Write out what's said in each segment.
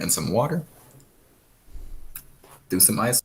and some water. Do some ice.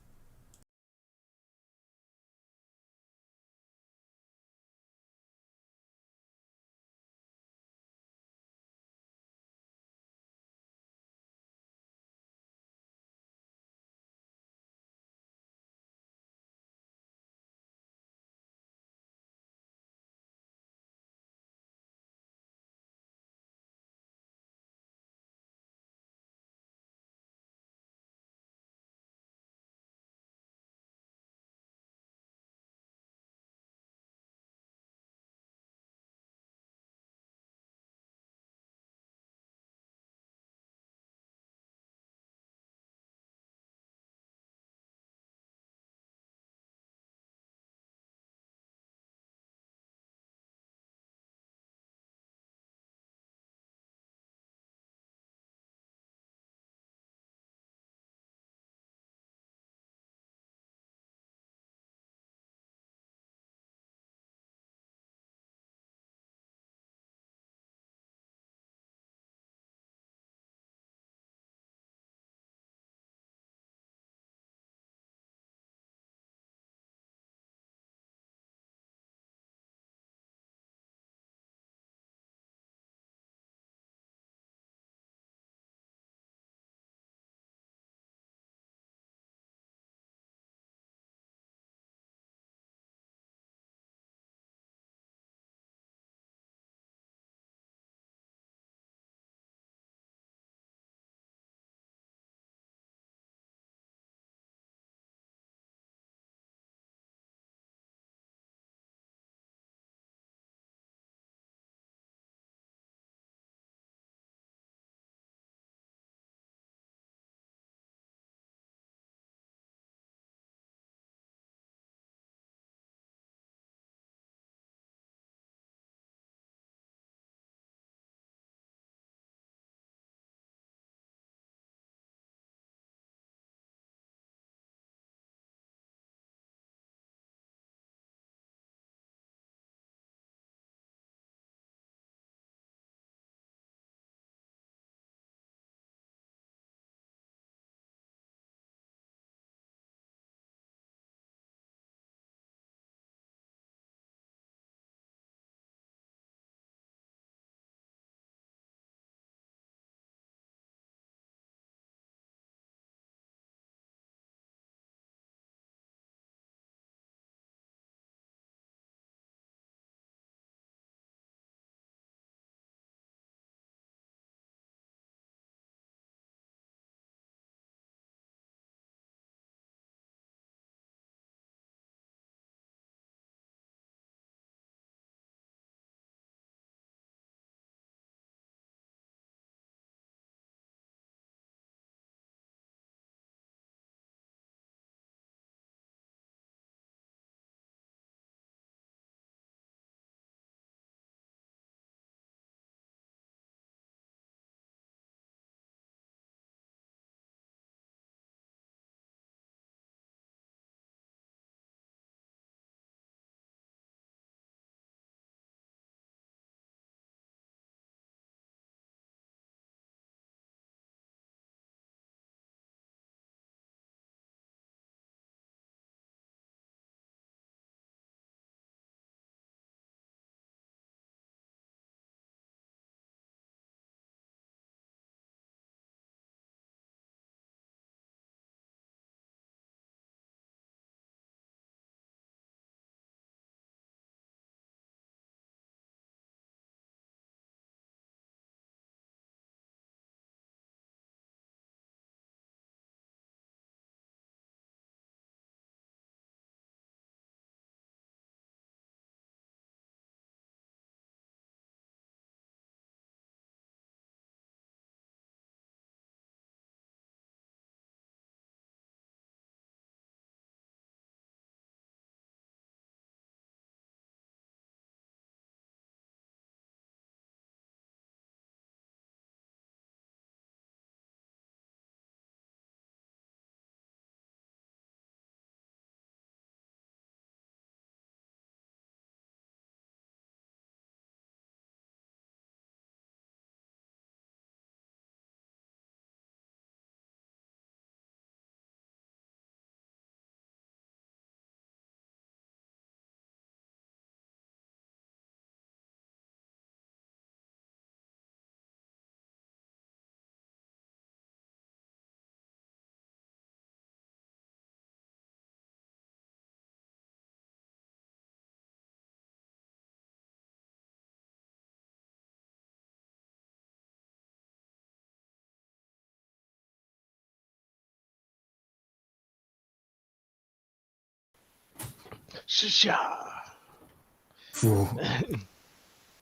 Ooh.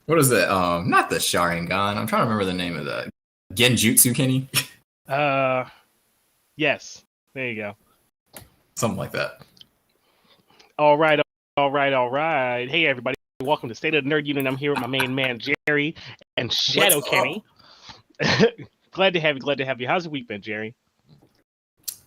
What is it? Not the Sharingan. I'm trying to remember the name of the Genjutsu Kenny. Yes. There you go. Something like that. All right. Hey, everybody. Welcome to State of the Nerd Unit. I'm here with my main man, Jerry, and Shadow Kenny. Glad to have you. How's your week been, Jerry?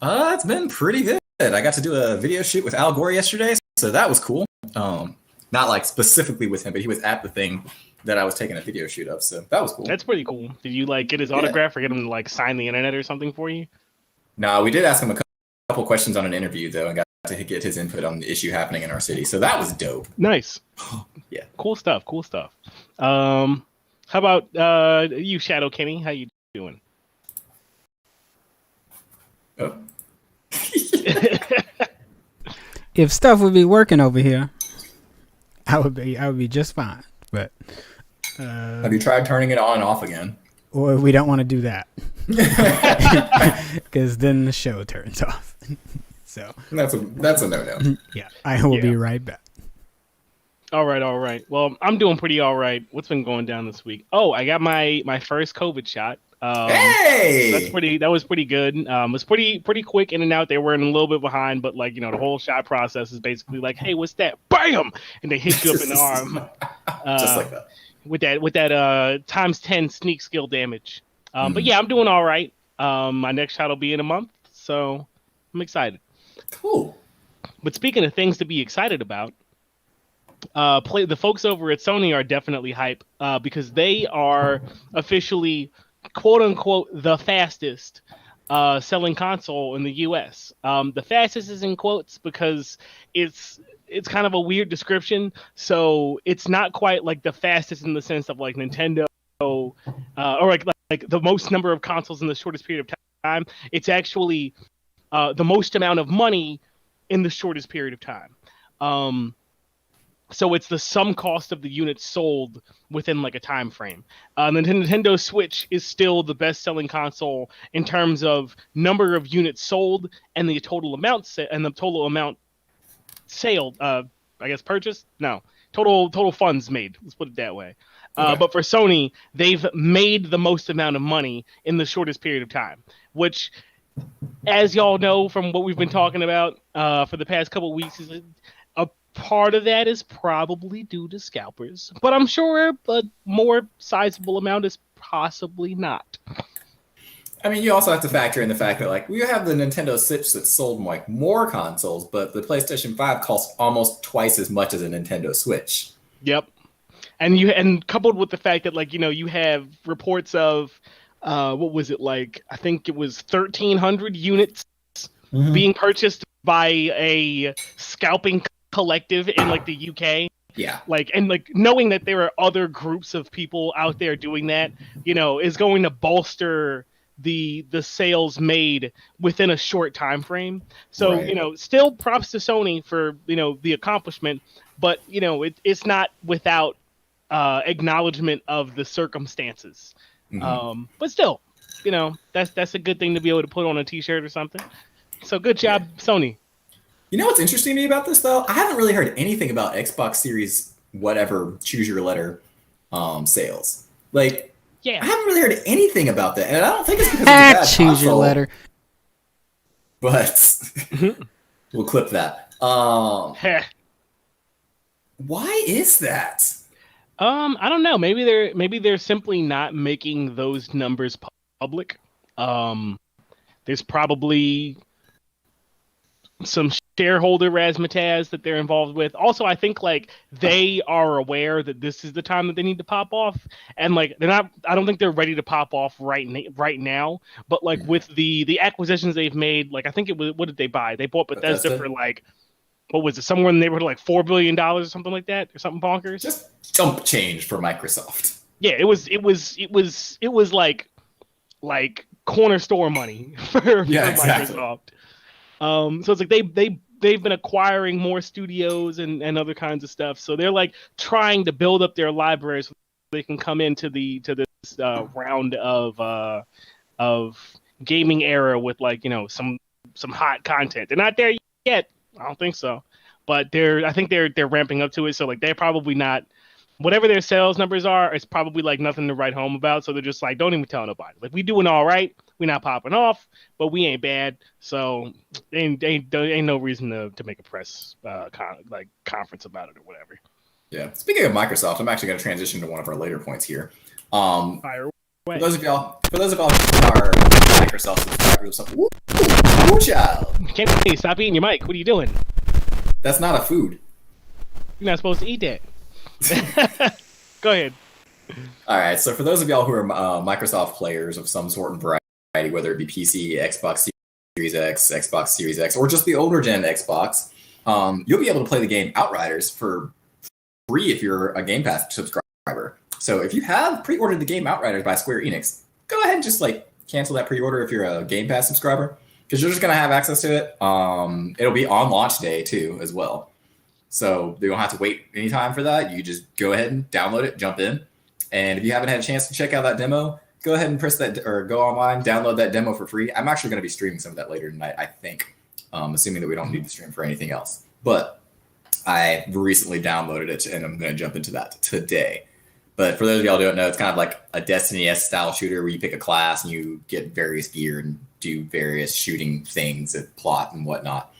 It's been pretty good. I got to do a video shoot with Al Gore yesterday, so that was cool. Not like specifically with him, but he was at the thing that I was taking a video shoot of, so that was cool. That's pretty cool. Did you get his autograph or get him to sign the internet or something for you? No, we did ask him a couple questions on an interview though, and got to get his input on the issue happening in our city, so that was dope. Nice. Yeah. Cool stuff. How about you, Shadow Kenny? How you doing? Oh. If stuff would be working over here, I would be just fine. But have you tried turning it on and off again? Or we don't want to do that because then the show turns off. So that's a no-no. Yeah, I will be right back. All right. Well, I'm doing pretty all right. What's been going down this week? Oh, I got my first COVID shot. Hey! That was pretty good. It was pretty quick in and out. They were in a little bit behind, but the whole shot process is basically like, hey, what's that? Bam! And they hit you up in the arm. Just like that. With that times 10 sneak skill damage. But yeah, I'm doing all right. My next shot will be in a month, so I'm excited. Cool. But speaking of things to be excited about, the folks over at Sony are definitely hype because they are officially, quote unquote, the fastest selling console in the US. The fastest is in quotes because it's kind of a weird description. So it's not quite like the fastest in the sense of like Nintendo or like the most number of consoles in the shortest period of time. It's actually the most amount of money in the shortest period of time. So it's the sum cost of the units sold within like a time frame. The Nintendo Switch is still the best-selling console in terms of number of units sold and the total amount sale. I guess purchased. No, total funds made. Let's put it that way. Okay. But for Sony, they've made the most amount of money in the shortest period of time, which, as y'all know from what we've been talking about for the past couple of weeks, is a part of that is probably due to scalpers, but I'm sure a more sizable amount is possibly not. I mean, you also have to factor in the fact that we have the Nintendo Switch that sold more consoles, but the PlayStation 5 costs almost twice as much as a Nintendo Switch. Yep. And coupled with the fact that you have reports of what was it I think it was 1,300 units being purchased by a scalping collective in the UK. Yeah. Knowing that there are other groups of people out there doing that, is going to bolster the sales made within a short time frame. So, right. Still props to Sony for, the accomplishment, but it's not without acknowledgement of the circumstances. But still, that's a good thing to be able to put on a t-shirt or something. So good job, Sony. You know what's interesting to me about this, though? I haven't really heard anything about Xbox Series whatever, choose your letter, sales. Yeah. I haven't really heard anything about that, and I don't think it's because it's a bad console. Choose your letter. But we'll clip that. Why is that? I don't know. Maybe they're simply not making those numbers public. There's probably some shareholder razzmatazz that they're involved with. Also, I think they are aware that this is the time that they need to pop off, and they're not. I don't think they're ready to pop off right now. But with the acquisitions they've made, I think it was, what did they buy? They bought Bethesda for what was it? Somewhere in the neighborhood of $4 billion or something like that, or something bonkers. Just jump change for Microsoft. Yeah, it was like corner store money for Microsoft. So it's they've been acquiring more studios and other kinds of stuff. So they're trying to build up their libraries so they can come into this round of gaming era with some hot content. They're not there yet. I don't think so. but I think they're ramping up to it. So like they're probably not, whatever their sales numbers are, it's probably like nothing to write home about. So they're just like, don't even tell nobody. Like, we doing all right. We not popping off, but we ain't bad. So ain't no reason to make a press conference about it or whatever. Yeah. Speaking of Microsoft, I'm actually going to transition to one of our later points here. Fire away. For those of y'all who are Microsoft subscribers or something, woo, child. Kennedy, stop eating your mic. What are you doing? That's not a food. You're not supposed to eat that. Go ahead. All right. So for those of y'all who are Microsoft players of some sort and variety, whether it be PC, Xbox Series X, Xbox Series X, or just the older gen Xbox, you'll be able to play the game Outriders for free if you're a Game Pass subscriber. So if you have pre-ordered the game Outriders by Square Enix, go ahead and just like cancel that pre-order if you're a Game Pass subscriber, because you're just gonna have access to it. It'll be on launch day too, as well. So you don't have to wait any time for that. You just go ahead and download it, jump in, and if you haven't had a chance to check out that demo, go ahead and press that or go online, download that demo for free. I'm actually going to be streaming some of that later tonight, I think, assuming that we don't need to stream for anything else. But I recently downloaded it, and I'm going to jump into that today. But for those of y'all who don't know, it's kind of like a Destiny-esque style shooter where you pick a class and you get various gear and do various shooting things and plot and whatnot.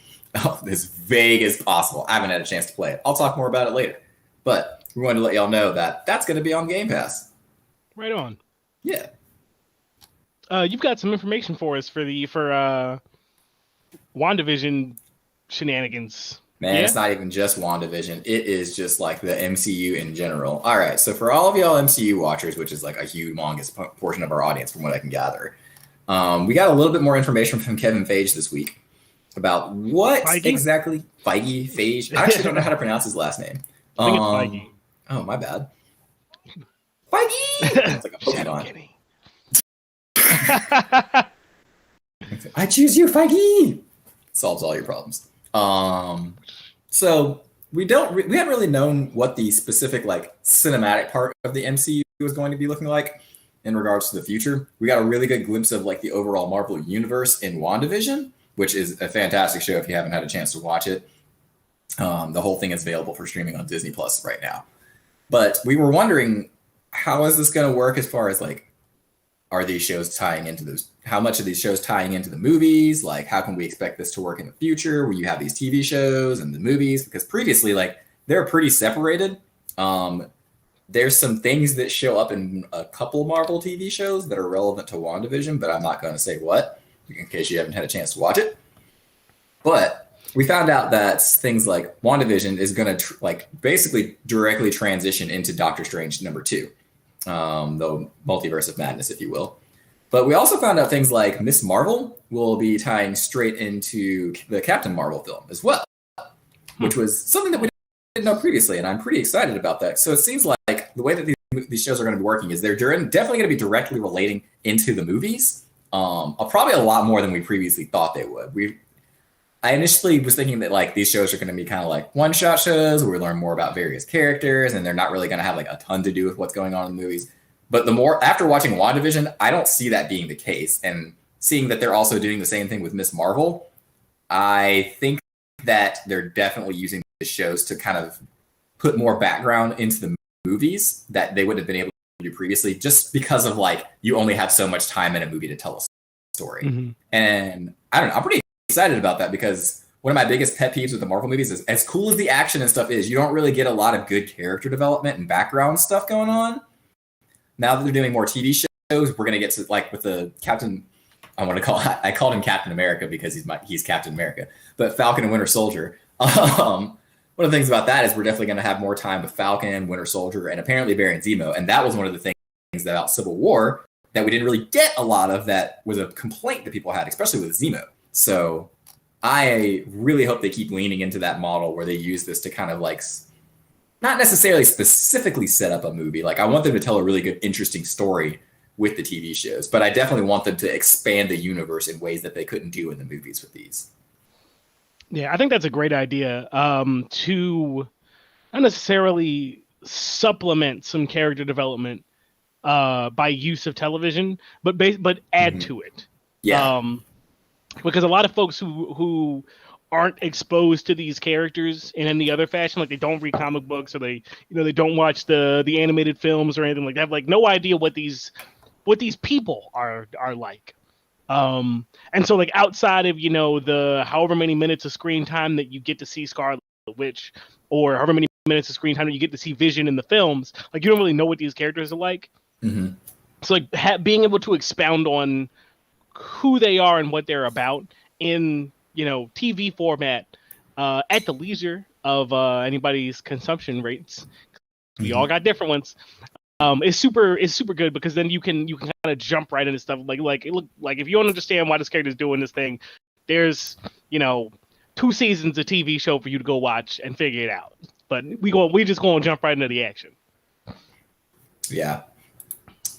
As vague as possible. I haven't had a chance to play it. I'll talk more about it later. But we wanted to let y'all know that that's going to be on Game Pass. Right on. Yeah. You've got some information for us for WandaVision shenanigans. Man, It's not even just WandaVision. It is just like the MCU in general. All right, so for all of y'all MCU watchers, which is like a humongous portion of our audience from what I can gather, we got a little bit more information from Kevin Feige this week about what exactly Feige. I actually don't know how to pronounce his last name. I think it's Feige. Oh, my bad. Feige! It's like a Pokemon. I choose you, Feige! Solves all your problems. So we haven't really known what the specific like cinematic part of the MCU was going to be looking like in regards to the future. We got a really good glimpse of like the overall Marvel universe in WandaVision, which is a fantastic show if you haven't had a chance to watch it. The whole thing is available for streaming on Disney Plus right now. But we were wondering, how is this going to work as far as like, are these shows tying into those? How much are these shows tying into the movies? Like, how can we expect this to work in the future where you have these TV shows and the movies? Because previously, like, they're pretty separated. There's some things that show up in a couple Marvel TV shows that are relevant to WandaVision, but I'm not going to say what, in case you haven't had a chance to watch it. But we found out that things like WandaVision is going to basically directly transition into Doctor Strange #2. The multiverse of madness, if you will. But we also found out things like Miss Marvel will be tying straight into the Captain Marvel film as well, which was something that we didn't know previously, and I'm pretty excited about that. So it seems like the way that these shows are going to be working is they're definitely going to be directly relating into the movies, probably a lot more than we previously thought they would. I initially was thinking that like these shows are going to be kind of like one-shot shows where we learn more about various characters and they're not really going to have like a ton to do with what's going on in the movies. But after watching WandaVision, I don't see that being the case. And seeing that they're also doing the same thing with Miss Marvel, I think that they're definitely using the shows to kind of put more background into the movies that they wouldn't have been able to do previously, just because of like you only have so much time in a movie to tell a story. Mm-hmm. And I don't know, I'm pretty excited about that because one of my biggest pet peeves with the Marvel movies is, as cool as the action and stuff is, you don't really get a lot of good character development and background stuff going on. Now that they're doing more TV shows, we're going to get to like with the Captain, I called him Captain America because he's Captain America, but Falcon and Winter Soldier. One of the things about that is we're definitely going to have more time with Falcon, Winter Soldier, and apparently Baron Zemo. And that was one of the things about Civil War that we didn't really get a lot of, that was a complaint that people had, especially with Zemo. So I really hope they keep leaning into that model where they use this to kind of like, not necessarily specifically set up a movie. Like I want them to tell a really good, interesting story with the TV shows, but I definitely want them to expand the universe in ways that they couldn't do in the movies with these. Yeah, I think that's a great idea, to not necessarily supplement some character development by use of television, but add to it. Yeah. Because a lot of folks who aren't exposed to these characters in any other fashion, like they don't read comic books or they don't watch the animated films or anything like that, have like no idea what these people are like. And so like outside of the however many minutes of screen time that you get to see Scarlet Witch, or however many minutes of screen time that you get to see Vision in the films, like you don't really know what these characters are like. Mm-hmm. So like being able to expound on who they are and what they're about in TV format at the leisure of anybody's consumption rates. We all got different ones. Is super good, because then you can kind of jump right into stuff like if you don't understand why this character's doing this thing, there's 2 seasons of TV show for you to go watch and figure it out. But we just gonna jump right into the action. Yeah,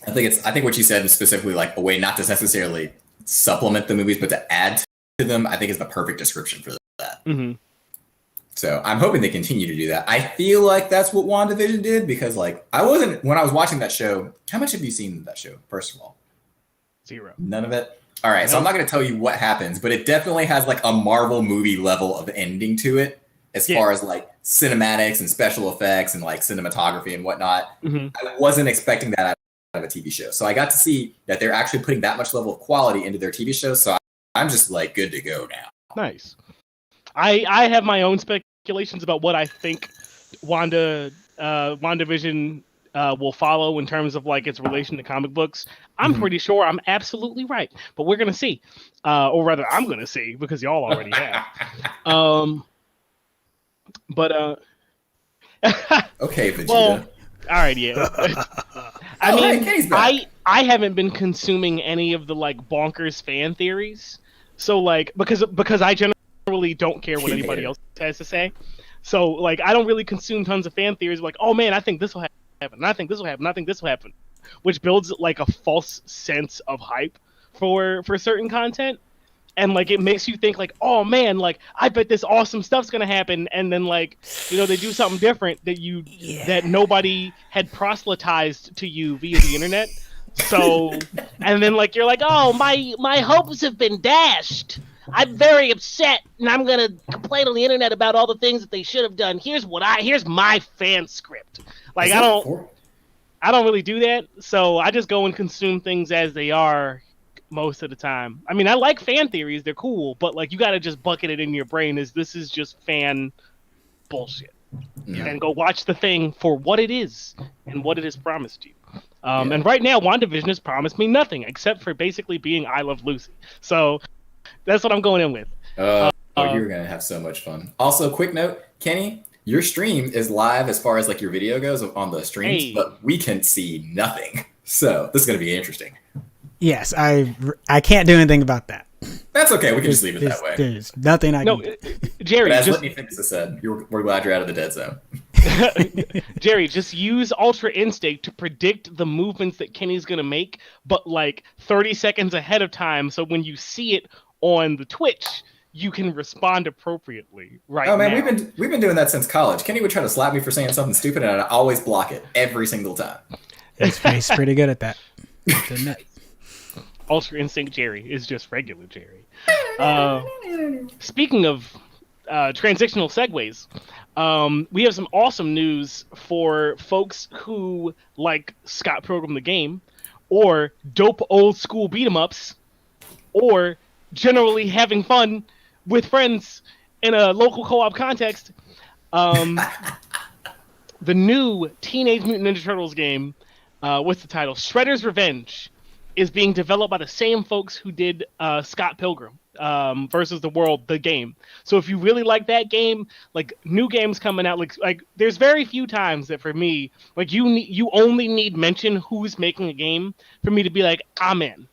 I think what you said was specifically like a way not to necessarily supplement the movies, but to add to them. I think is the perfect description for that. Mm-hmm. So I'm hoping they continue to do that. I feel like that's what WandaVision did, because like when I was watching that show. How much have you seen of that show? First of all, 0. None of it. All right, so I'm not going to tell you what happens, but it definitely has like a Marvel movie level of ending to it, as far as like cinematics and special effects and like cinematography and whatnot. Mm-hmm. I wasn't expecting that out of a TV show, so I got to see that they're actually putting that much level of quality into their TV show. So I'm just like good to go now. Nice. I have my own speculations about what I think WandaVision will follow in terms of like its relation to comic books. I'm pretty sure I'm absolutely right, but we're gonna see, or rather, I'm gonna see, because y'all already have. Okay, Vegeta. Well, all right, yeah. I haven't been consuming any of the like bonkers fan theories, so like because I generally don't care what anybody else has to say. So like I don't really consume tons of fan theories like, oh man, I think this will happen, and I think this will happen, I think this will happen, which builds like a false sense of hype for certain content. And like it makes you think like, oh man, like I bet this awesome stuff's gonna happen, and then like they do something different that nobody had proselytized to you via the internet. So and then like you're like, oh my hopes have been dashed. I'm very upset, and I'm gonna complain on the internet about all the things that they should have done. Here's my fan script. Like I don't really do that, so I just go and consume things as they are most of the time. I mean, I like fan theories; they're cool, but like you got to just bucket it in your brain as this is just fan bullshit, and go watch the thing for what it is and what it has promised you. And right now, WandaVision has promised me nothing except for basically being I Love Lucy. So that's what I'm going in with. You're gonna have so much fun. Also, quick note, Kenny, your stream is live as far as like your video goes on the streams, but we can see nothing. So this is gonna be interesting. Yes, I can't do anything about that. That's okay. We can just leave it that way. There's nothing I can do. Jerry, but as Whitney Fitness said, we're glad you're out of the dead zone. Jerry, just use Ultra Instinct to predict the movements that Kenny's gonna make, but like 30 seconds ahead of time, so when you see it on the Twitch, you can respond appropriately. Right? Oh man, now. we've been doing that since college. Kenny would try to slap me for saying something stupid, and I'd always block it every single time. He's pretty good at that. Ultra Instinct Jerry is just regular Jerry. Speaking of transitional segues, we have some awesome news for folks who like Scott Pilgrim the game, or dope old school beat 'em ups, or generally having fun with friends in a local co-op context. The new Teenage Mutant Ninja Turtles game, what's the title? Shredder's Revenge, is being developed by the same folks who did Scott Pilgrim versus the World, the game. So if you really like that game, like new games coming out, like there's very few times that for me, like you only need mention who's making a game for me to be like, I'm in.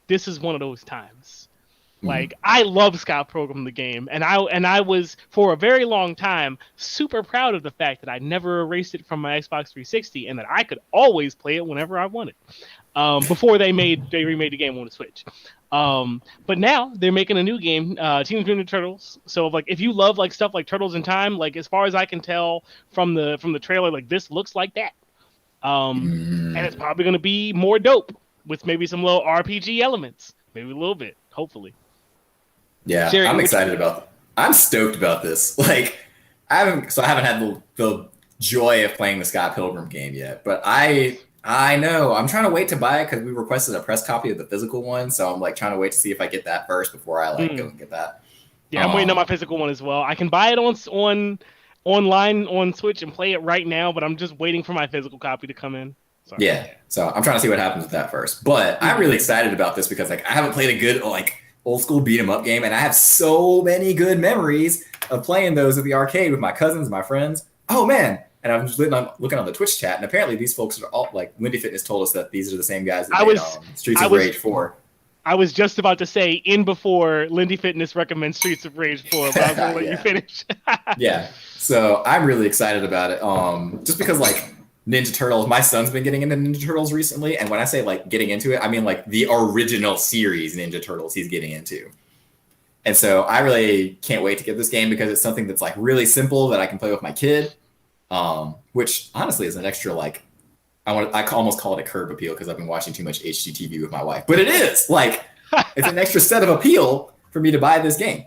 This is one of those times. Like I love Scott Pilgrim the game, and I was for a very long time super proud of the fact that I never erased it from my Xbox 360, and that I could always play it whenever I wanted. Before they remade the game on the Switch. But now they're making a new game, Teenage Mutant Ninja Turtles. So like if you love like stuff like Turtles in Time, like as far as I can tell from the trailer, like this looks like that. And it's probably gonna be more dope with maybe some little RPG elements, maybe a little bit, hopefully. Yeah, Jerry, I'm excited about I'm stoked about this. Like, I haven't had the joy of playing the Scott Pilgrim game yet, but I know I'm trying to wait to buy it because we requested a press copy of the physical one, so I'm like trying to wait to see if I get that first before I go and get that. Yeah, I'm waiting on my physical one as well. I can buy it online on Switch and play it right now, but I'm just waiting for my physical copy to come in. Sorry. Yeah, so I'm trying to see what happens with that first. But I'm really excited about this because like I haven't played a good like old school beat 'em up game, and I have so many good memories of playing those at the arcade with my cousins, my friends. Oh man! And I'm just looking on the Twitch chat, and apparently these folks are all like Windy Fitness told us that these are the same guys that made Streets of Rage 4. I was just about to say in before Lindy Fitness recommends Streets of Rage 4, but I was gonna let you finish. Yeah, so I'm really excited about it. Just because like Ninja Turtles, my son's been getting into Ninja Turtles recently, and when I say like getting into it, I mean like the original series Ninja Turtles he's getting into. And so I really can't wait to get this game because it's something that's like really simple that I can play with my kid, which honestly is an extra like I almost call it a curb appeal because I've been watching too much HGTV with my wife, but it is like it's an extra set of appeal for me to buy this game.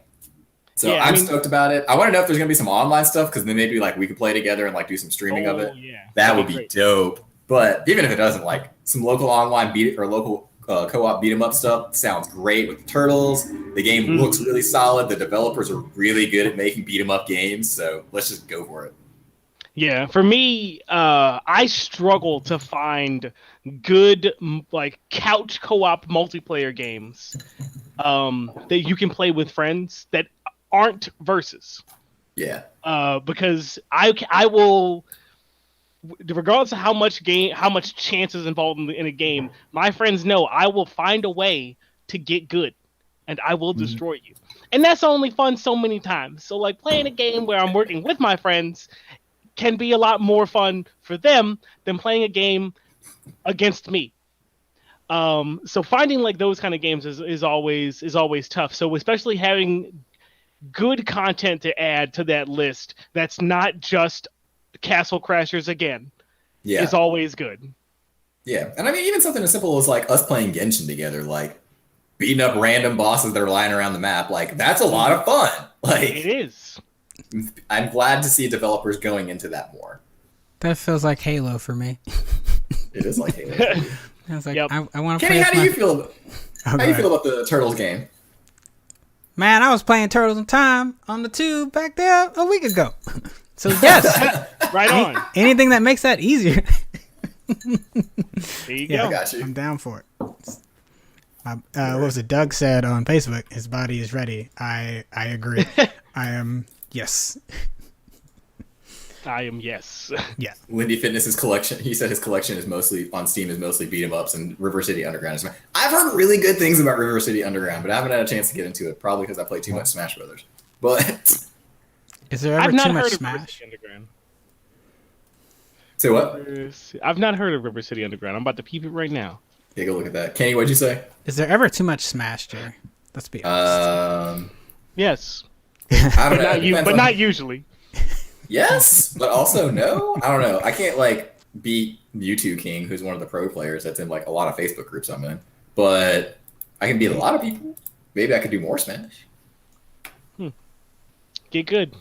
So I'm stoked about it. I want to know if there's gonna be some online stuff because then maybe like we could play together and like do some streaming of it. Yeah, that would be dope. But even if it doesn't, like some local online local co-op beat 'em up stuff sounds great with the turtles. The game looks really solid. The developers are really good at making beat 'em up games. So let's just go for it. Yeah, for me, I struggle to find good like couch co-op multiplayer games that you can play with friends that aren't versus. Yeah. Because I will, regardless of how much chance is involved in a game, my friends know I will find a way to get good, and I will destroy you. And that's only fun so many times. So like playing a game where I'm working with my friends can be a lot more fun for them than playing a game against me. So finding like those kind of games is always tough. So especially having good content to add to that list that's not just Castle Crashers again is always good. Yeah, and I mean even something as simple as like us playing Genshin together, like beating up random bosses that are lying around the map, like that's a lot of fun. Like it is. I'm glad to see developers going into that more. That feels like Halo for me. It is like Halo. I was like, I want to Kenny, play. how do you feel? How do you feel about the Turtles game? Man, I was playing Turtles in Time on the tube back there a week ago. So yes, right on. Anything that makes that easier. There you go. I got you. I'm down for it. What was it? Doug said on Facebook, his body is ready. I agree. I am. Yes. I am yes. Yeah. Lindy Fitness's collection. He said his collection is mostly on Steam is mostly beat 'em ups, and River City Underground is. I've heard really good things about River City Underground, but I haven't had a chance to get into it. Probably because I play too much Smash Brothers. But is there ever too much Smash? Underground. Say what? I've not heard of River City Underground. I'm about to peep it right now. Yeah, go look at that. Kenny, what'd you say? Is there ever too much Smash, Jerry? Let's be honest. Yes. I don't know. But not usually. Yes, but also no. I don't know. I can't like beat Mewtwo King, who's one of the pro players that's in like a lot of Facebook groups I'm in. But I can beat a lot of people. Maybe I could do more Smash. Get good.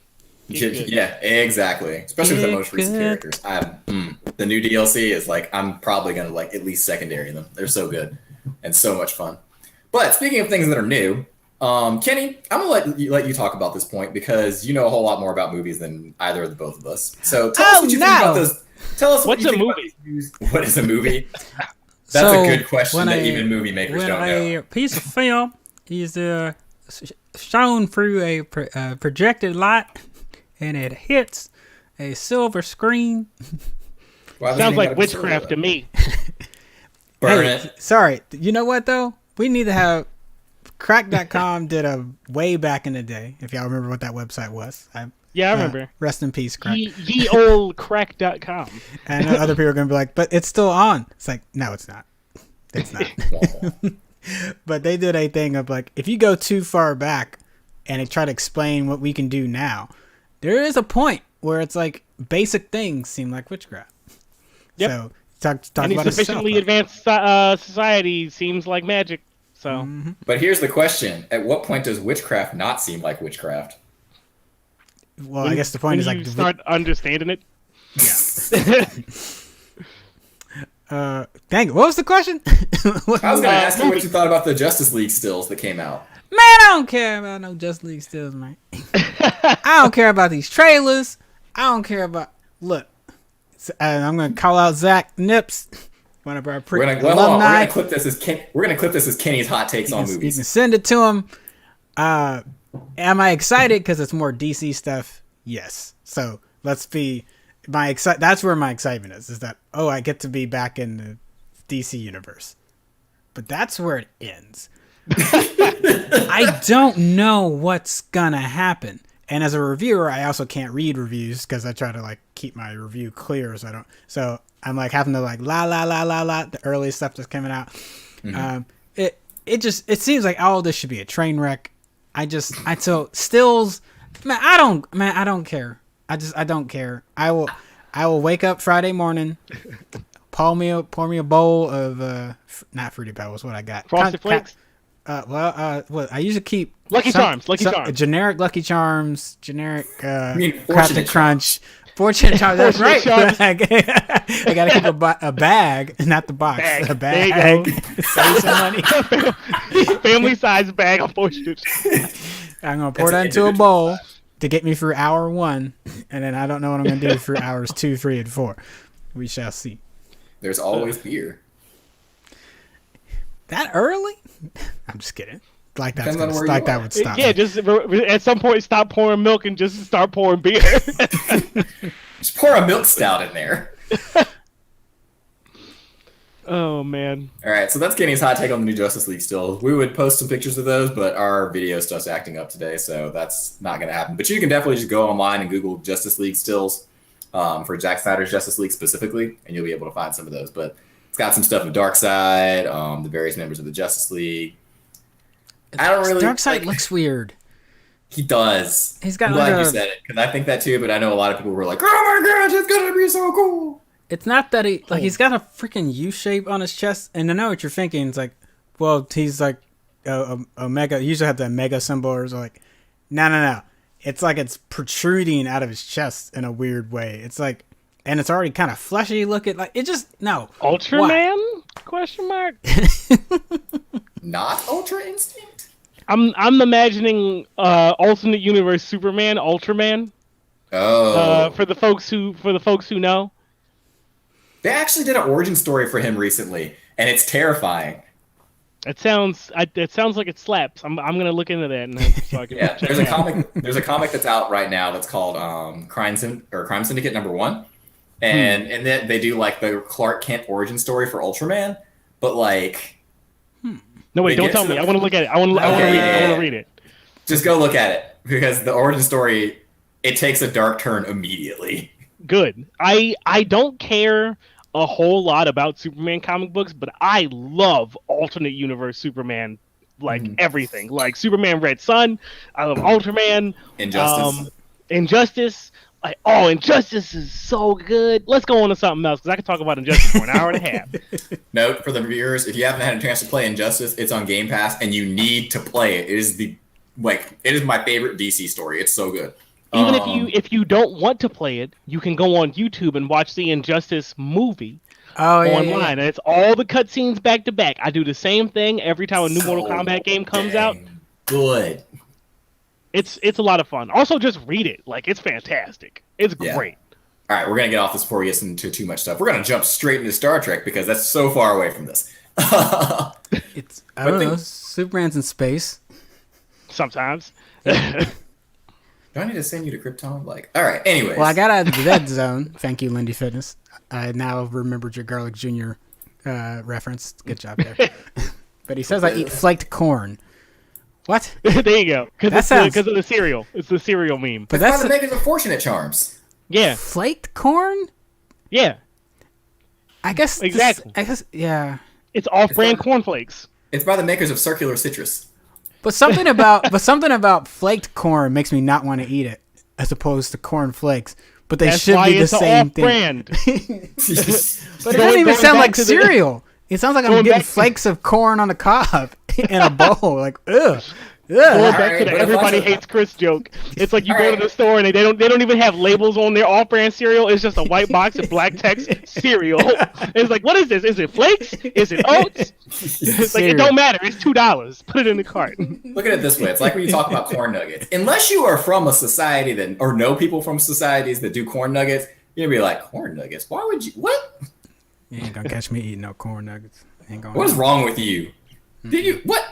Get good. Yeah, exactly. Especially with the most recent characters. The new DLC is like I'm probably gonna like at least secondary them. They're so good and so much fun. But speaking of things that are new, Kenny, I'm gonna let you talk about this point because you know a whole lot more about movies than either of the both of us. So tell us what you think about those. Tell us what's a movie. What is a movie? That's a good question that even movie makers don't know. When a piece of film is shown through a projected light and it hits a silver screen. Sounds like witchcraft to me. Burn it. Sorry, you know what though? We need to have. Crack.com did a way back in the day, if y'all remember what that website was. I remember. Rest in peace, Crack. Ye old crack.com. And other people are going to be like, but it's still on. It's like, no, it's not. It's not. But they did a thing of like, if you go too far back and they try to explain what we can do now, there is a point where it's like basic things seem like witchcraft. Yep. So talk Any about sufficiently advanced society seems like magic. So, But here's the question: at what point does witchcraft not seem like witchcraft? Well, I guess the point is like you start understanding it. Dang it, what was the question? I was going to ask you what you thought about the Justice League stills that came out. Man, I don't care about no Justice League stills, man. I don't care about these trailers. I don't care about. Look, I'm gonna call out Zach Nips, one of our alumni. We're gonna clip this as Kenny's hot takes on movies. You can send it to him. Am I excited because it's more DC stuff? Yes. So let's be That's where my excitement is that I get to be back in the DC universe. But that's where it ends. I don't know what's gonna happen. And as a reviewer, I also can't read reviews because I try to like keep my review clear so I'm like having to like la the early stuff that's coming out. Mm-hmm. It seems like all of this should be a train wreck. So stills, I don't care. I don't care. I will wake up Friday morning, pour me a bowl of not Fruity Pebbles. What I got? Frosted Flakes. I usually keep Lucky Charms. Generic Lucky Charms, generic Captain Crunch. Fortune Charms, that's right. I gotta keep a bag, not the box. A bag. Save some money. Family size bag of Fortune. I'm gonna pour that into a bowl to get me through hour 1, and then I don't know what I'm gonna do through hours 2, 3, and 4. We shall see. There's always beer. That early? I'm just kidding. That would stop. Yeah, just at some point stop pouring milk and just start pouring beer. Just pour a milk stout in there. Oh man. All right, so that's Kenny's hot take on the new Justice League still. We would post some pictures of those, but our video stuff's acting up today, so that's not going to happen. But you can definitely just go online and Google Justice League stills for Zack Snyder's Justice League specifically, and you'll be able to find some of those. But it's got some stuff of Darkseid, the various members of the Justice League. I don't really. Darkseid looks weird. He does. He's got. I'm glad you said it because I think that too. But I know a lot of people were like, "Oh my gosh, it's gonna be so cool." It's not that he's got a freaking U shape on his chest, and I know what you're thinking. It's like, well, he's like a mega. He usually have the mega symbol, or like, no. It's like it's protruding out of his chest in a weird way. It's like, and it's already kind of fleshy looking. Like it just no. Ultraman? Question mark. Not Ultra Instinct. I'm imagining alternate universe Superman, Ultraman. Oh. For the folks who know. They actually did an origin story for him recently, and it's terrifying. It sounds like it slaps. I'm gonna look into that. So I can there's a comic. There's a comic that's out right now that's called Crime Syndicate #1, and in that they do like the Clark Kent origin story for Ultraman, but like. No wait, don't tell me. I want to look at it. I want to read it. Just go look at it because the origin story it takes a dark turn immediately. Good. I don't care a whole lot about Superman comic books, but I love alternate universe Superman, like everything. Like Superman Red Sun. I love Ultraman. Injustice. Like, Injustice is so good. Let's go on to something else because I can talk about Injustice for an hour and a half. Note for the viewers: if you haven't had a chance to play Injustice, it's on Game Pass, and you need to play it. It is my favorite DC story. It's so good. Even if you don't want to play it, you can go on YouTube and watch the Injustice movie online. And it's all the cutscenes back to back. I do the same thing every time a new Mortal Kombat game comes out. Good. It's a lot of fun. Also, just read it. Like, it's fantastic. It's great. All right, we're going to get off this before we get into too much stuff. We're going to jump straight into Star Trek because that's so far away from this. I don't know. Superman's in space. Sometimes. Do I need to send you to Krypton? All right, anyways. Well, I got out of the dead zone. Thank you, Lindy Fitness. I now remembered your Garlic Jr. Reference. Good job there. But he says I eat flaked corn. What? There you go. Because of the cereal. It's the cereal meme. But that's the makers of Fortunate Charms. Yeah. Flaked corn? Yeah. I guess. Exactly. Yeah. It's off-brand cornflakes. It's by the makers of Circular Citrus. But something about flaked corn makes me not want to eat it, as opposed to corn flakes. But they should be the same thing. But it doesn't even sound like cereal. It sounds like I'm getting flakes of corn on a cob in a bowl. Like, ugh. Going back Alright, to the but a everybody bunch of- hates Chris joke. It's like you go Alright. to the store and they don't even have labels on their off-brand cereal. It's just a white box of black text cereal. It's like, what is this? Is it flakes? Is it oats? It's like, it don't matter. It's $2. Put it in the cart. Look at it this way. It's like when you talk about corn nuggets. Unless you are from a society that, or know people from societies that do corn nuggets, you're going to be like, corn nuggets? Why would you? What? You ain't gonna catch me eating no corn nuggets. Ain't gonna. What is wrong with you? Did you? What?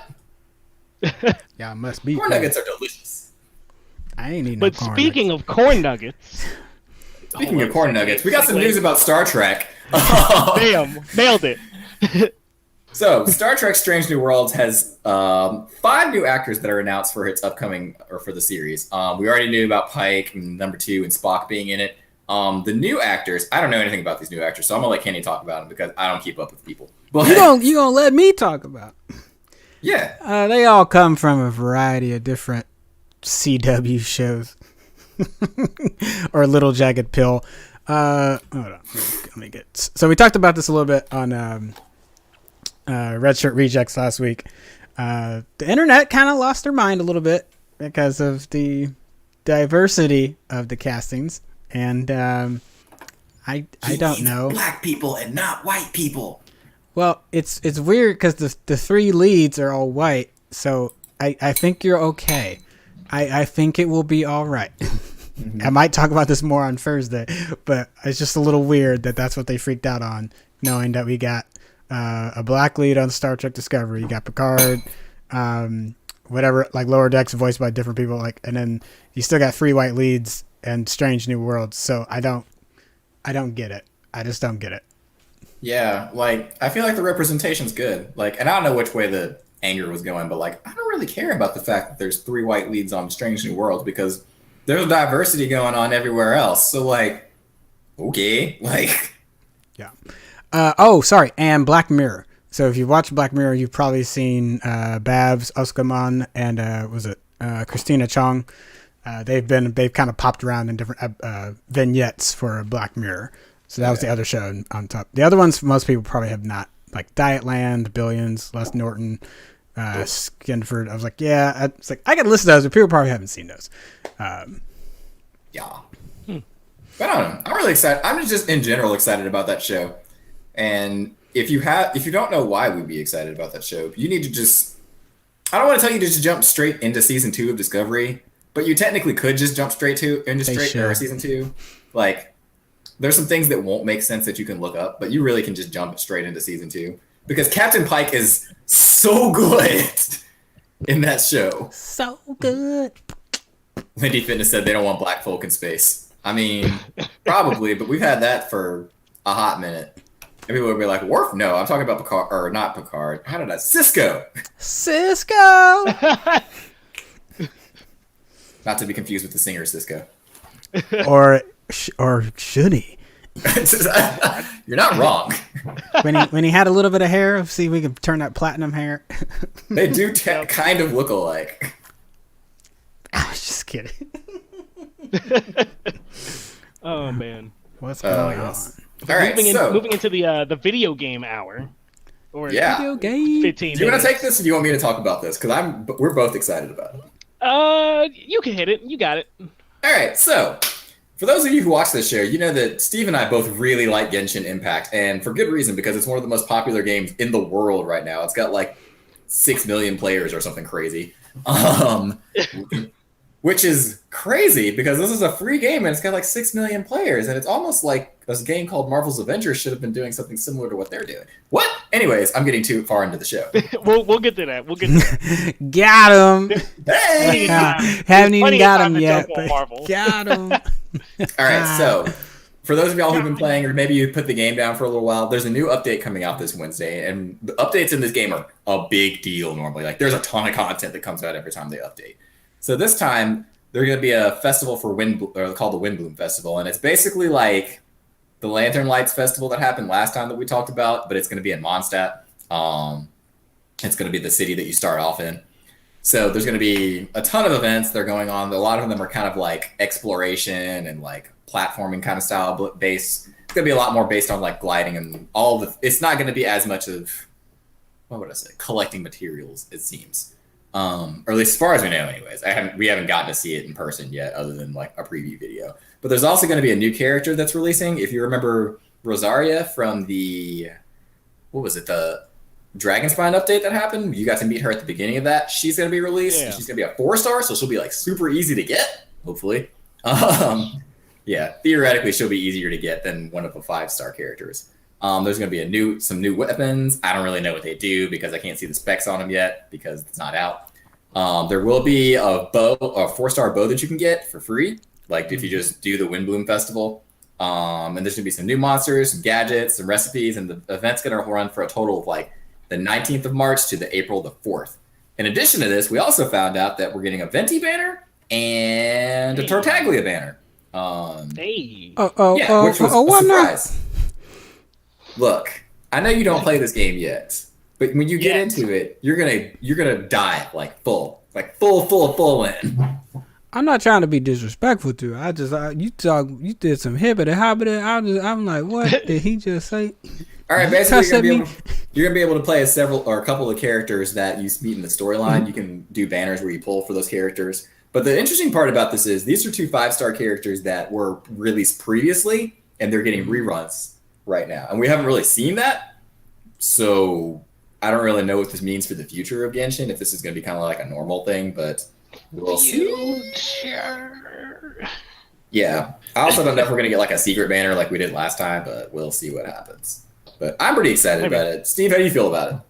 Yeah, must be. Corn nuggets are delicious. I ain't eating But no corn speaking nuggets. of corn nuggets, Speaking of corn nuggets, we got some news about Star Trek. bam, nailed it. So, Star Trek Strange New Worlds has 5 new actors that are announced for its upcoming, or for the series. We already knew about Pike and number 2 and Spock being in it. The new actors, I don't know anything about these new actors, so I'm going to let Kenny talk about them because I don't keep up with people. But You gonna let me talk about? yeah. They all come from a variety of different CW shows. Or Little Jagged Pill. Hold on. Let me get. So we talked about this a little bit on Red Shirt Rejects last week. The internet kind of lost their mind a little bit because of the diversity of the castings, and I don't know. Black people and not white people. Well, it's weird because the 3 leads are all white, so I think you're okay. I think it will be all right. Mm-hmm. I might talk about this more on Thursday, but it's just a little weird that that's what they freaked out on, knowing that we got a black lead on Star Trek Discovery. You got Picard, whatever, like Lower Decks voiced by different people, like, and then you still got 3 white leads and Strange New Worlds. So I don't get it. I just don't get it. Yeah, like, I feel like the representation's good. Like, and I don't know which way the anger was going, but, like, I don't really care about the fact that there's 3 white leads on Strange New Worlds because there's diversity going on everywhere else. So, like, okay, like... Yeah. Sorry, and Black Mirror. So if you watch Black Mirror, you've probably seen Babs Oskaman and was it Christina Chong. They've kind of popped around in different vignettes for Black Mirror. So that was the other show on top. The other ones most people probably have not, like Dietland, Billions, Les Norton, Skinford. I was like, yeah, it's like I can list those, but people probably haven't seen those. Yeah. But I don't know. I'm really excited. I'm just in general excited about that show. And if you don't know why we'd be excited about that show, you need to just, I don't want to tell you to just jump straight into season 2 of Discovery, but you technically could just jump straight into season 2. Like, there's some things that won't make sense that you can look up, but you really can just jump straight into season 2 because Captain Pike is so good in that show. So good. Lindy Fitness said they don't want black folk in space. I mean, probably, but we've had that for a hot minute. And people would be like, Worf? No, I'm talking about Picard, or not Picard. How did I? Cisco! Not to be confused with the singer Cisco. or should he? You're not wrong. When he had a little bit of hair, see if we can turn that platinum hair. They do kind of look alike. I was just kidding. Oh man, what's going on? All right, moving into the video game hour. Or Video game. 15 Do you want minutes. to take this, or do you want me to talk about this? Because we're both excited about it. You can hit it. You got it. All right, so for those of you who watch this show, you know that Steve and I both really like Genshin Impact, and for good reason, because it's one of the most popular games in the world right now. It's got like 6 million players or something crazy. Which is crazy because this is a free game and it's got like 6 million players, and it's almost like a game called Marvel's Avengers should have been doing something similar to what they're doing. What? Anyways, I'm getting too far into the show. We'll get to that. We'll get to that. Got him. Hey! Haven't even got him to yet, jump on but Marvel. got him. All right, so for those of y'all who've been playing, or maybe you put the game down for a little while, there's a new update coming out this Wednesday, and the updates in this game are a big deal normally. Like, there's a ton of content that comes out every time they update. So this time, there's going to be a festival for called the Windbloom Festival, and it's basically like the Lantern Lights Festival that happened last time that we talked about, but it's going to be in Mondstadt. It's going to be the city that you start off in. So there's going to be a ton of events that are going on. A lot of them are kind of like exploration and like platforming kind of style base. It's going to be a lot more based on like gliding and all the. It's not going to be as much of, what would I say, collecting materials, it seems. or at least as far as we know, anyways. We haven't gotten to see it in person yet, other than like a preview video. But there's also going to be a new character that's releasing. If you remember Rosaria from the Dragon Spine update that happened, you got to meet her at the beginning of that. She's going to be released. And she's going to be a 4-star, so she'll be like super easy to get, hopefully. Yeah, theoretically she'll be easier to get than one of the 5-star characters. There's going to be some new weapons. I don't really know what they do because I can't see the specs on them yet because it's not out. There will be a 4-star bow that you can get for free, like if you just do the Windbloom Festival. And there's going to be some new monsters, some gadgets, some recipes, and the event's going to run for a total of like the 19th of March to the April the 4th. In addition to this, we also found out that we're getting a Venti banner and a Tartaglia banner. Which was a surprise. Look, I know you don't play this game yet, but when you get into it, you're gonna die like full in. I'm not trying to be disrespectful to her. You did some hibbity hobbity. I'm like, what did he just say? All right, basically you're gonna be able to play as a couple of characters that you meet in the storyline. Mm-hmm. You can do banners where you pull for those characters. But the interesting part about this is these are 2 5-star characters that were released previously, and they're getting reruns right now, and we haven't really seen that. So I don't really know what this means for the future of Genshin. If this is gonna be kind of like a normal thing, but we'll see. Yeah, I also don't know if we're gonna get like a secret banner like we did last time, but we'll see what happens. But I'm pretty excited about it. Steve, how do you feel about it?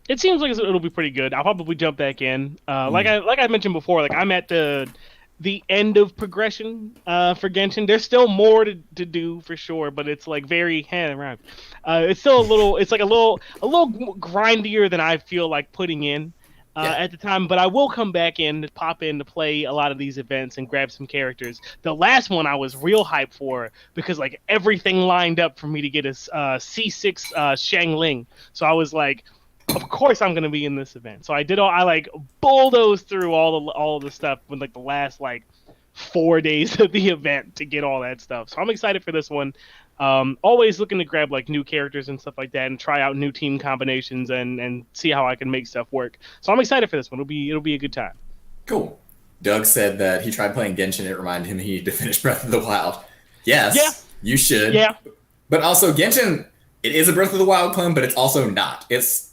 It seems like it'll be pretty good. I'll probably jump back in. Like I mentioned before, like I'm at the end of progression for Genshin. There's still more to do for sure, but it's like very around. It's still it's like a little grindier than I feel like putting in at the time. But I will come back in to pop in to play a lot of these events and grab some characters. The last one I was real hyped for because like everything lined up for me to get a C6 Xiangling. So I was like, of course I'm gonna be in this event. So I like bulldozed through all of the stuff with like the last like 4 days of the event to get all that stuff. So I'm excited for this one. Always looking to grab like new characters and stuff like that and try out new team combinations and see how I can make stuff work. So I'm excited for this one. It'll be a good time. Cool. Doug said that he tried playing Genshin. It reminded him he needed to finish Breath of the Wild. Yes. Yeah. You should. Yeah. But also Genshin, it is a Breath of the Wild clone, but it's also not. It's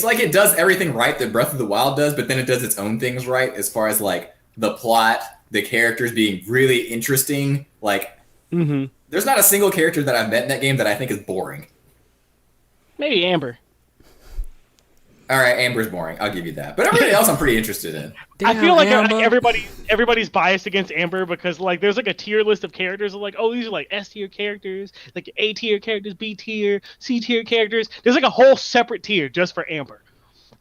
like it does everything right that Breath of the Wild does, but then it does its own things right as far as like the plot, the characters being really interesting. Like, there's not a single character that I've met in that game that I think is boring. Maybe Amber. All right, Amber's boring. I'll give you that. But everything else I'm pretty interested in. I feel like everybody's biased against Amber because like there's like a tier list of characters of like, oh, these are like S tier characters, like A tier characters, B tier, C tier characters. There's like a whole separate tier just for Amber.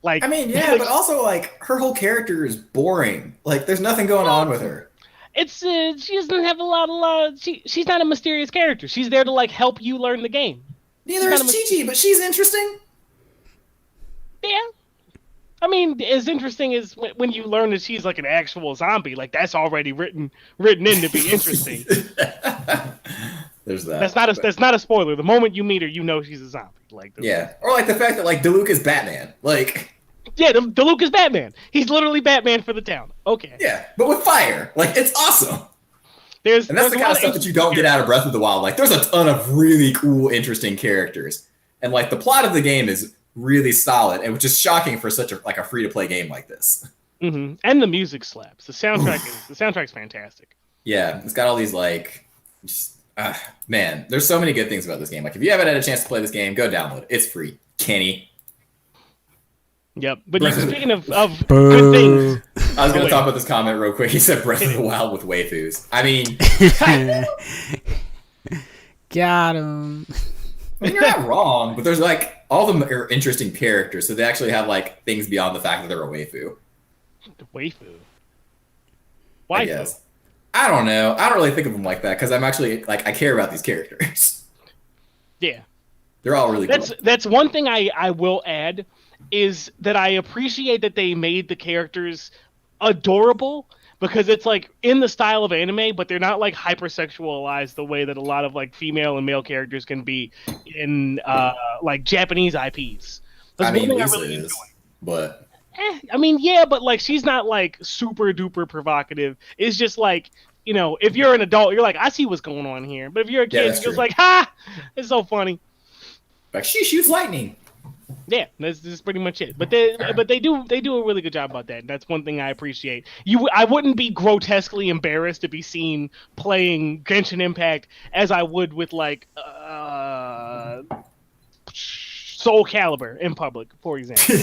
Like, I mean, yeah, but also like her whole character is boring. Like, there's nothing going on with her. It's she doesn't have a lot. She's not a mysterious character. She's there to like help you learn the game. Neither is Chi-Chi, but she's interesting. Yeah. I mean, as interesting as when you learn that she's like an actual zombie, like that's already written in to be interesting. There's that. That's not a spoiler. The moment you meet her, you know she's a zombie. Like or like the fact that like Diluc is Batman. Like Diluc is Batman. He's literally Batman for the town. Okay. Yeah, but with fire. Like it's awesome. And that's the kind of stuff that you don't get out of Breath of the Wild. Like there's a ton of really cool, interesting characters, and like the plot of the game is really solid, and which is shocking for such a free to play game like this. Mm-hmm. And the music slaps. The soundtrack's fantastic. Yeah, it's got all these like, man. There's so many good things about this game. Like if you haven't had a chance to play this game, go download it. It's free. Kenny. Yep, but speaking of good things, I was going to talk about this comment real quick. He said Breath of the Wild with waifus. I mean, got him. I mean, you're not wrong, but there's like all of them are interesting characters, so they actually have like things beyond the fact that they're a waifu. Waifu. I guess. I don't know. I don't really think of them like that because I'm actually like I care about these characters. Yeah, they're all really cool. That's one thing I will add is that I appreciate that they made the characters adorable because it's like in the style of anime, but they're not like hypersexualized the way that a lot of like female and male characters can be in like Japanese IPs. That's I mean, Lisa really is, but I mean, yeah, but like she's not like super duper provocative. It's just like, you know, if you're an adult, you're like, I see what's going on here. But if you're a kid, that's you're just true. like, ha, it's so funny. Like she shoots lightning. Yeah, that's pretty much it. But they do a really good job about that. That's one thing I appreciate. I wouldn't be grotesquely embarrassed to be seen playing Genshin Impact as I would with like Soul Calibur in public, for example.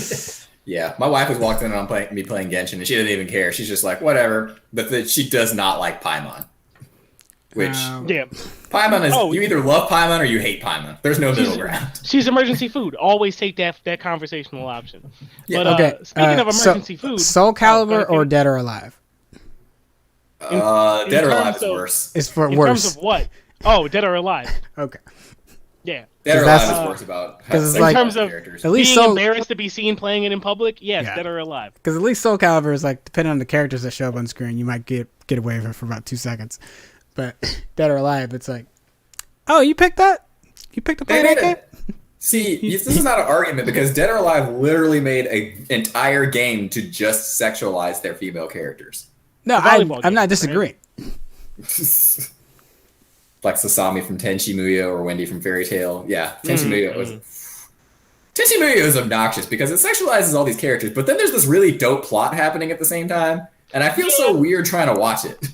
Yeah, my wife was walked in on me playing Genshin, and she didn't even care. She's just like, whatever. But she does not like Paimon. Which, yeah, Paimon is, you either love Paimon or you hate Paimon. There's no middle ground. She's emergency food. Always take that conversational option. Yeah. But Okay. Speaking of emergency food, Soul Calibur or Dead or Alive? Dead or Alive is worse. It's for in worse. terms of what? Oh, Dead or Alive. Okay. Yeah. Dead or Alive is worse about it's in like, terms of characters. At least being Soul, embarrassed to be seen playing it in public. Yes, Yeah. Dead or Alive. because at least Soul Calibur is like, depending on the characters that show up on screen, you might get away with it for about 2 seconds. But Dead or Alive, it's like, oh, you picked that? You picked to play that game? See, this is not an argument because Dead or Alive literally made an entire game to just sexualize their female characters. No, I'm not disagreeing. Like Sasami from Tenchi Muyo or Wendy from Fairy Tail. Yeah, Tenchi Muyo is obnoxious because it sexualizes all these characters, but then there's this really dope plot happening at the same time, and I feel so weird trying to watch it.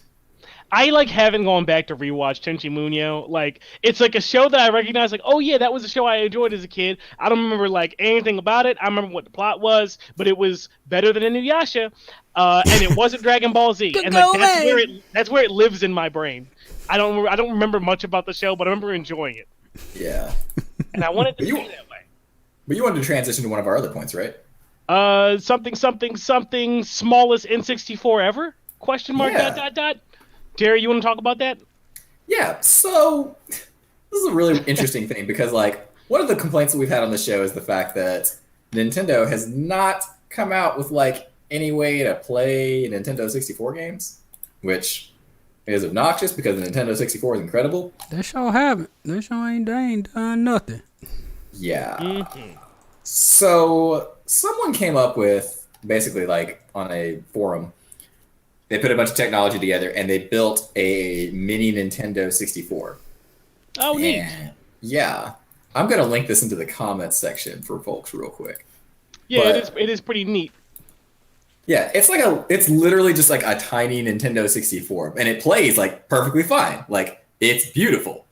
I like haven't gone back to rewatch Tenchi Muyo. Like it's like a show that I recognize. Like, oh yeah, that was a show I enjoyed as a kid. I don't remember like anything about it. I remember what the plot was, but it was better than Inuyasha, and it wasn't Dragon Ball Z. And like that's where it lives in my brain. I don't remember much about the show, but I remember enjoying it. Yeah. And I wanted to stay that way. But you wanted to transition to one of our other points, right? Something smallest N64 ever? Question mark. Yeah. Jerry, you want to talk about that? Yeah, so this is a really interesting thing because, like, one of the complaints that we've had on the show is the fact that Nintendo has not come out with, like, any way to play Nintendo 64 games, which is obnoxious because the Nintendo 64 is incredible. They sure haven't. They ain't done nothing. Yeah. Mm-hmm. So someone came up with, basically, like, on a forum, they put a bunch of technology together and they built a mini Nintendo 64. Oh, neat. Yeah. I'm going to link this into the comments section for folks real quick. Yeah, it is pretty neat. Yeah, it's literally just like a tiny Nintendo 64 and it plays like perfectly fine. Like it's beautiful.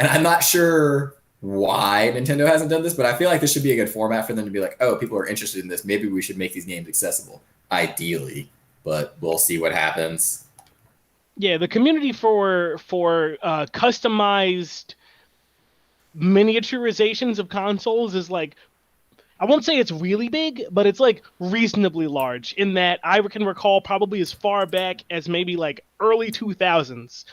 And I'm not sure why Nintendo hasn't done this, but I feel like this should be a good format for them to be like, oh, people are interested in this. Maybe we should make these games accessible. Ideally. But we'll see what happens. Yeah, the community for customized miniaturizations of consoles is like, I won't say it's really big, but it's like reasonably large in that I can recall probably as far back as maybe like early 2000s,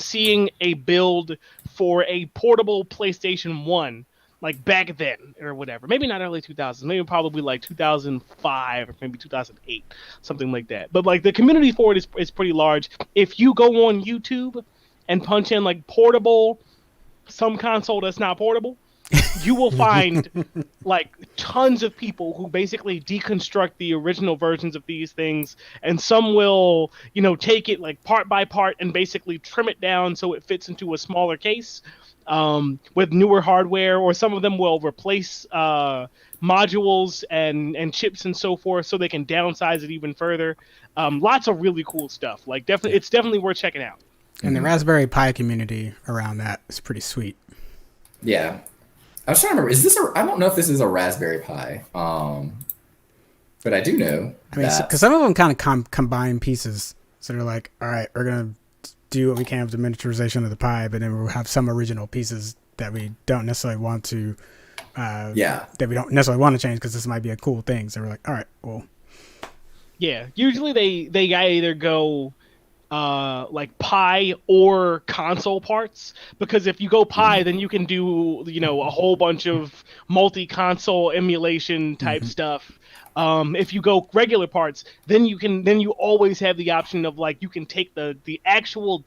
seeing a build for a portable PlayStation 1. Like back then or whatever. Maybe not early 2000s. Maybe probably like 2005 or maybe 2008. Something like that. But like the community for it is pretty large. If you go on YouTube and punch in like portable, some console that's not portable, you will find like tons of people who basically deconstruct the original versions of these things. And some will, you know, take it like part by part and basically trim it down so it fits into a smaller case. With newer hardware, or some of them will replace modules and chips and so forth, so they can downsize it even further. Lots of really cool stuff. Like it's definitely worth checking out. And the Raspberry Pi community around that is pretty sweet. Yeah, I was trying to remember. I don't know if this is a Raspberry Pi, but I do know. I mean, because some of them kind of combine pieces, so they're like, all right, we're gonna do what we can with the miniaturization of the Pi, but then we'll have some original pieces that we don't necessarily want to that we don't necessarily want to change because this might be a cool thing. So we're like, all right, well, yeah, usually they either go like Pi or console parts, because if you go Pi, then you can do, you know, a whole bunch of multi-console emulation type stuff. If you go regular parts, then you always have the option of like, you can take the actual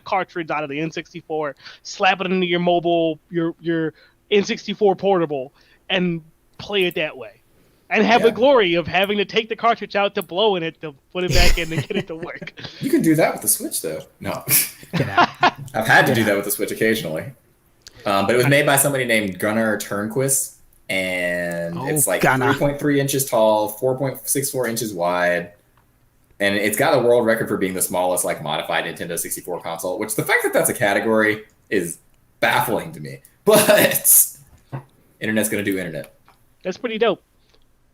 cartridge out of the N64, slap it into your mobile, your N64 portable, and play it that way. and have the glory of having to take the cartridge out to blow in it to put it back in and get it to work. You can do that with the Switch, though. No. Get out. I've had to do that with the Switch occasionally. But it was made by somebody named Gunnar Turnquist, and it's like 3.3 inches tall, 4.64 inches wide, and it's got a world record for being the smallest, like, modified Nintendo 64 console, which the fact that that's a category is baffling to me. But internet's going to do internet. That's pretty dope.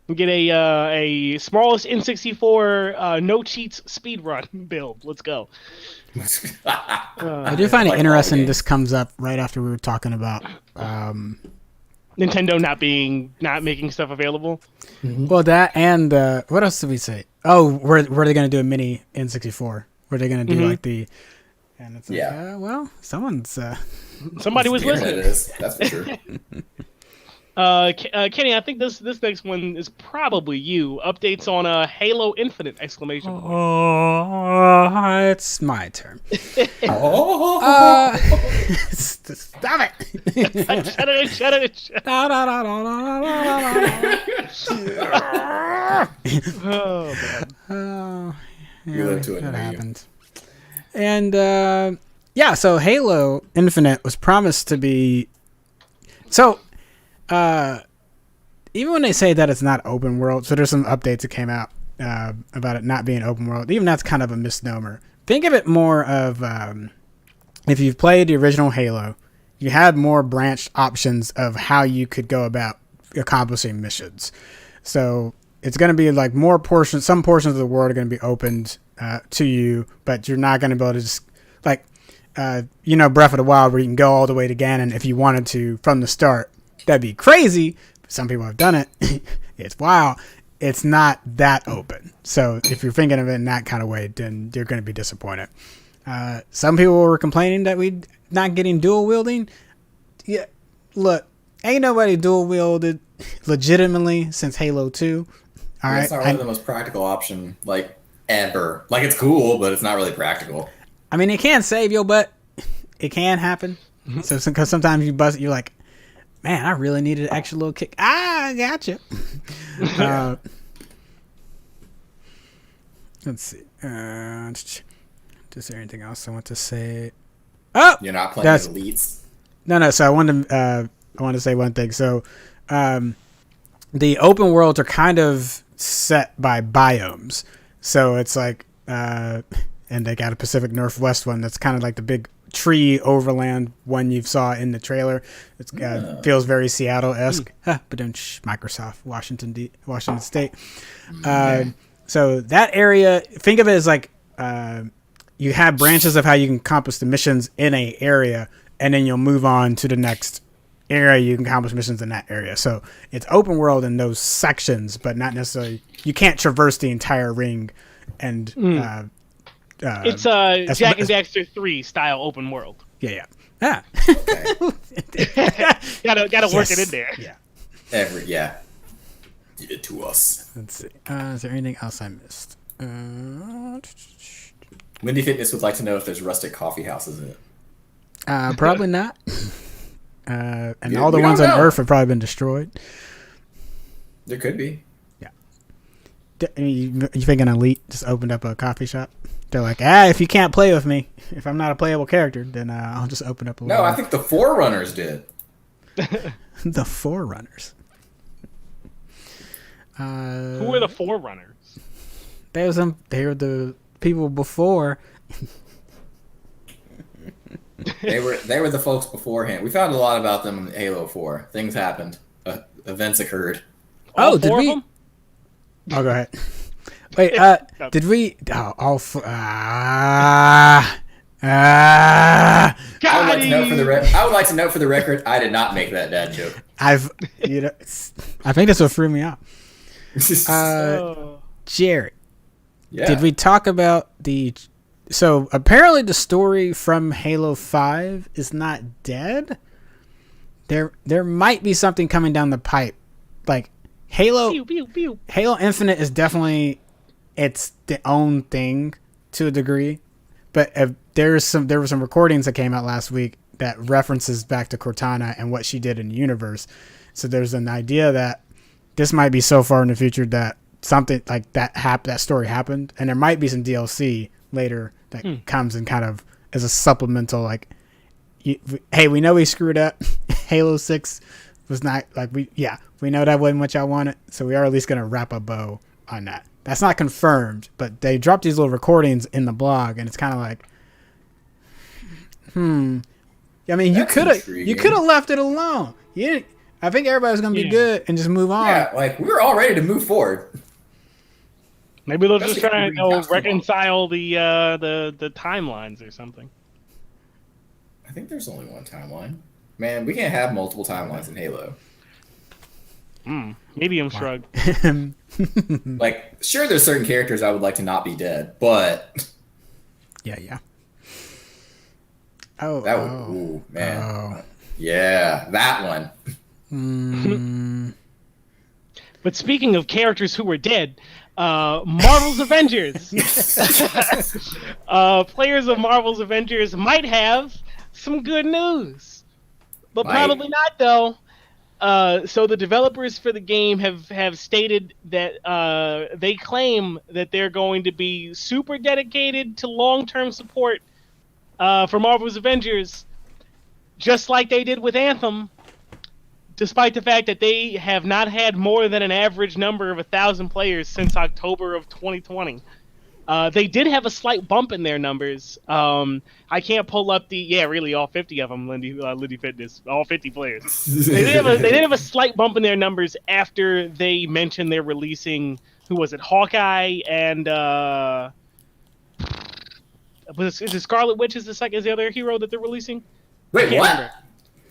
We get a smallest N64 no cheats speedrun build. Let's go. I do find it interesting this comes up right after we were talking about Nintendo not making stuff available. Mm-hmm. Well, that and what else did we say? Oh, were they going to do a mini N64? Were they going to do like the? And it's like, well, somebody was listening. That's for sure. Kenny, I think this next one is probably you. Updates on Halo Infinite ! Oh, it's my turn. Stop it! Shut it! Oh, man. Oh, You live to it. That happened. And so Halo Infinite was promised to be so. Even when they say that it's not open world, so there's some updates that came out about it not being open world. Even that's kind of a misnomer. Think of it more of if you've played the original Halo, you had more branched options of how you could go about accomplishing missions. So it's going to be like some portions of the world are going to be opened to you, but you're not going to be able to just like, Breath of the Wild, where you can go all the way to Ganon if you wanted to from the start. That'd be crazy. Some people have done it. It's wild. It's not that open. So if you're thinking of it in that kind of way, then you're going to be disappointed. Some people were complaining that we're not getting dual wielding. Yeah, look, ain't nobody dual wielded legitimately since Halo 2. All right, it's not really the most practical option, like, ever. Like, it's cool, but it's not really practical. I mean, it can save your butt. It can happen. So because sometimes you're like, man, I really needed an extra little kick. I gotcha. Let's see. Is there anything else I want to say? Oh, you're not playing elites. No. So I wanted to say one thing. So, the open worlds are kind of set by biomes. So it's like, and they got a Pacific Northwest one that's kind of like the big tree overland one you saw in the trailer. It feels very Seattle-esque. But then Microsoft, Washington State. So that area, think of it as like you have branches of how you can accomplish the missions in a area, and then you'll move on to the next area. You can accomplish missions in that area. So it's open world in those sections, but not necessarily. You can't traverse the entire ring. And it's Jack and Daxter 3 style open world. Yeah. Gotta work it in there. Yeah. Give it to us. Let's see. Is there anything else I missed? Windy Fitness would like to know if there's rustic coffee houses in it. Probably not. And all the ones on Earth have probably been destroyed. There could be. Yeah. You think an elite just opened up a coffee shop? They're like, if you can't play with me, if I'm not a playable character, then I'll just open up a No, I think the Forerunners did. The Forerunners. Who were the Forerunners? They were the people before. They were the folks beforehand. We found a lot about them in Halo 4. Things happened. Events occurred. Did we? Oh, go ahead. Wait, did we? I would like to note for the record, I did not make that dad joke. I think that's what threw me off. Jared, did we talk about so apparently the story from Halo 5 is not dead. There might be something coming down the pipe. Like Halo Infinite is definitely its own thing to a degree, but there were some recordings that came out last week that references back to Cortana and what she did in the universe. So there's an idea that this might be so far in the future that something like that story happened, and there might be some DLC later that comes and kind of as a supplemental, like, hey, we know we screwed up. Halo 6 was not like we know that wasn't what y'all wanted, so we are at least gonna wrap a bow on that. That's not confirmed, but they dropped these little recordings in the blog, and it's kind of like, I mean, you could have left it alone. I think everybody was gonna be good and just move on. Yeah, like we were all ready to move forward. Maybe they'll just try to reconcile the timelines or something. I think there's only one timeline. Man, we can't have multiple timelines in Halo. Medium shrug. Like, sure, there's certain characters I would like to not be dead, but yeah. Ooh, man. Yeah, that one. But speaking of characters who were dead, Marvel's Avengers. Players of Marvel's Avengers might have some good news, but probably not though. So the developers for the game have stated that they claim that they're going to be super dedicated to long-term support for Marvel's Avengers, just like they did with Anthem, despite the fact that they have not had more than an average number of 1,000 players since October of 2020. They did have a slight bump in their numbers. I can't pull up all 50 of them, Lindy Fitness, all 50 players. They did have a slight bump in their numbers after they mentioned they're releasing, who was it, Hawkeye and is it Scarlet Witch is the other hero that they're releasing? Wait, what? Remember.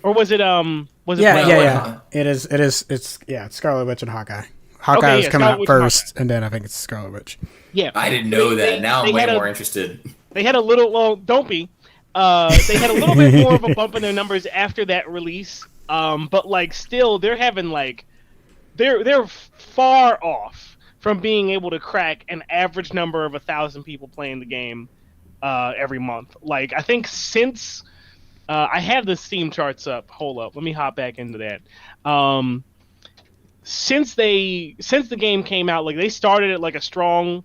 Or was it Yeah. It's Scarlet Witch and Hawkeye. Hawkeye was coming out first, and then I think it's Scarlet Witch. Yeah, I didn't know that. Now I'm way more interested. They had a little. Well, don't be. They had a little bit more of a bump in their numbers after that release. But like, still, they're having like, they're far off from being able to crack an average number of 1,000 people playing the game every month. Like, I think since I have the Steam charts up. Hold up, let me hop back into that. Since the game came out, like they started at like a strong,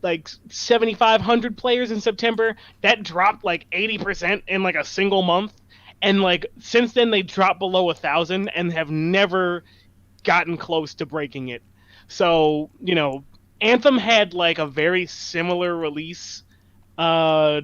like 7,500 players in September. That dropped like 80% in like a single month, and like since then they dropped below 1,000 and have never gotten close to breaking it. So Anthem had like a very similar release. I